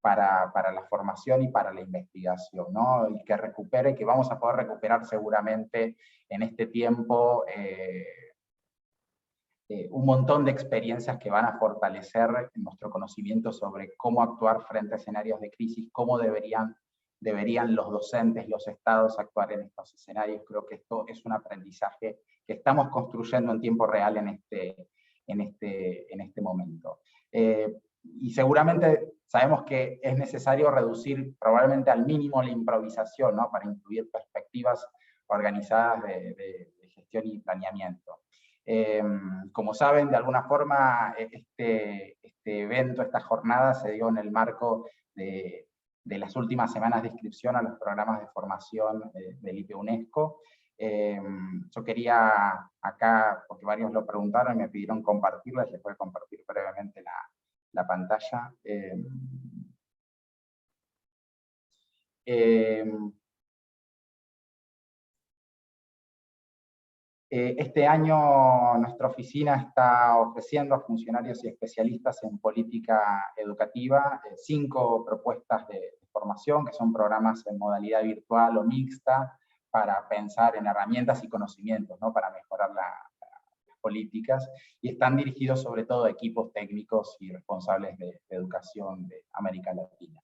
para la formación y para la investigación, ¿no? Y que vamos a poder recuperar seguramente en este tiempo un montón de experiencias que van a fortalecer nuestro conocimiento sobre cómo actuar frente a escenarios de crisis, cómo deberían los docentes, los estados actuar en estos escenarios. Creo que esto es un aprendizaje que estamos construyendo en tiempo real en este momento. Y seguramente sabemos que es necesario reducir probablemente al mínimo la improvisación, ¿no? Para incluir perspectivas organizadas de gestión y planeamiento. Como saben, de alguna forma, este evento, esta jornada se dio en el marco de las últimas semanas de inscripción a los programas de formación del IPE UNESCO. Yo quería acá, porque varios lo preguntaron y me pidieron compartirla, les voy a compartir brevemente la pantalla. Este año nuestra oficina está ofreciendo a funcionarios y especialistas en política educativa 5 propuestas de formación, que son programas en modalidad virtual o mixta, para pensar en herramientas y conocimientos, ¿no? Para mejorar las políticas, y están dirigidos sobre todo a equipos técnicos y responsables de educación de América Latina.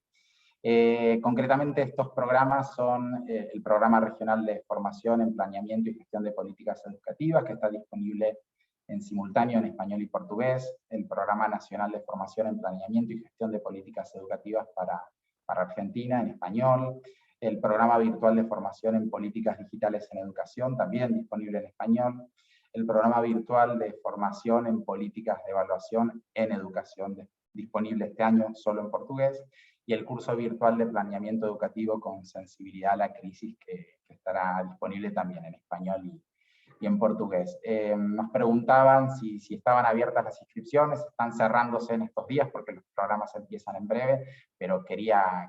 Concretamente estos programas son el Programa Regional de Formación en Planeamiento y Gestión de Políticas Educativas, que está disponible en simultáneo en español y portugués, el Programa Nacional de Formación en Planeamiento y Gestión de Políticas Educativas para Argentina en español, el Programa Virtual de Formación en Políticas Digitales en Educación, también disponible en español, el Programa Virtual de Formación en Políticas de Evaluación en Educación, disponible este año solo en portugués, y el curso virtual de planeamiento educativo con sensibilidad a la crisis, que estará disponible también en español y en portugués. Nos preguntaban si estaban abiertas las inscripciones. Están cerrándose en estos días porque los programas empiezan en breve, pero quería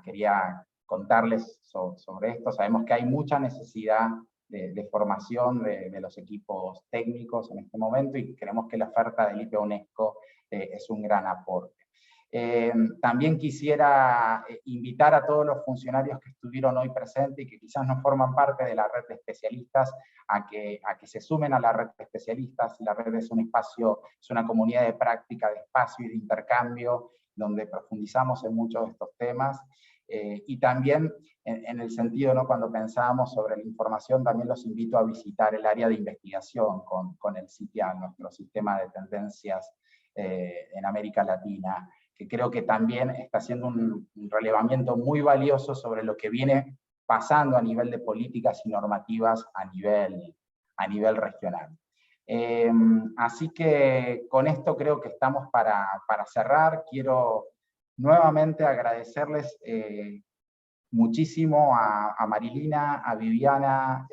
contarles sobre esto. Sabemos que hay mucha necesidad de formación de los equipos técnicos en este momento, y creemos que la oferta del IPE UNESCO es un gran aporte. También quisiera invitar a todos los funcionarios que estuvieron hoy presentes y que quizás no forman parte de la red de especialistas a que se sumen a la red de especialistas. La red es un espacio, es una comunidad de práctica, de espacio y de intercambio, donde profundizamos en muchos de estos temas. Y también en el sentido, ¿no? Cuando pensábamos sobre la información, también los invito a visitar el área de investigación con el CITIAL, nuestro sistema de tendencias en América Latina, que creo que también está haciendo un relevamiento muy valioso sobre lo que viene pasando a nivel de políticas y normativas a nivel regional. Así que con esto creo que estamos para cerrar. Quiero nuevamente agradecerles muchísimo a Marilina, a Viviana,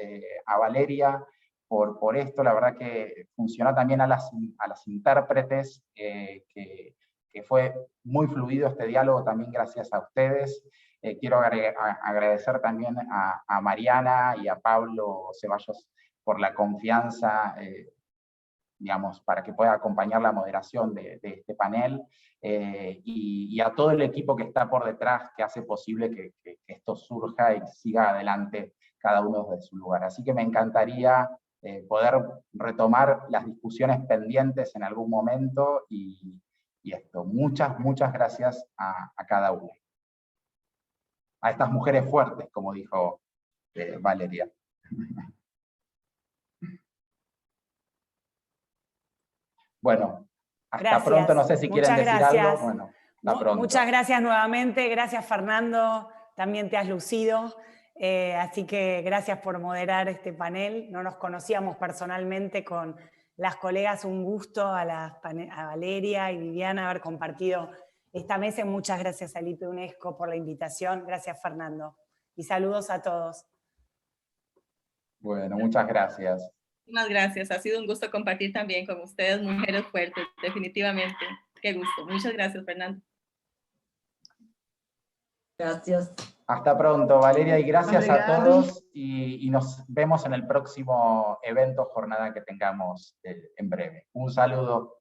a Valeria, por esto. La verdad que funcionó también a las intérpretes, que fue muy fluido este diálogo también gracias a ustedes. Quiero agradecer también a Mariana y a Pablo Ceballos por la confianza, digamos, para que pueda acompañar la moderación de este panel, y a todo el equipo que está por detrás, que hace posible que esto surja y siga adelante cada uno desde su lugar. Así que me encantaría poder retomar las discusiones pendientes en algún momento, y esto. Muchas gracias a cada uno. A estas mujeres fuertes, como dijo Valeria. Bueno, hasta Gracias. pronto. No sé si quieren decir algo. Bueno, hasta pronto. Muchas gracias nuevamente. Gracias, Fernando. También te has lucido. Así que gracias por moderar este panel. No nos conocíamos personalmente con las colegas. Un gusto a Valeria y Viviana haber compartido esta mesa. Muchas gracias al IPE UNESCO por la invitación. Gracias, Fernando. Y saludos a todos. Bueno, muchas gracias. Muchas gracias. Ha sido un gusto compartir también con ustedes, mujeres fuertes, definitivamente. Qué gusto. Muchas gracias, Fernando. Gracias. Hasta pronto, Valeria, y gracias a Obrigado. todos, y nos vemos en el próximo evento, jornada que tengamos en breve. Un saludo.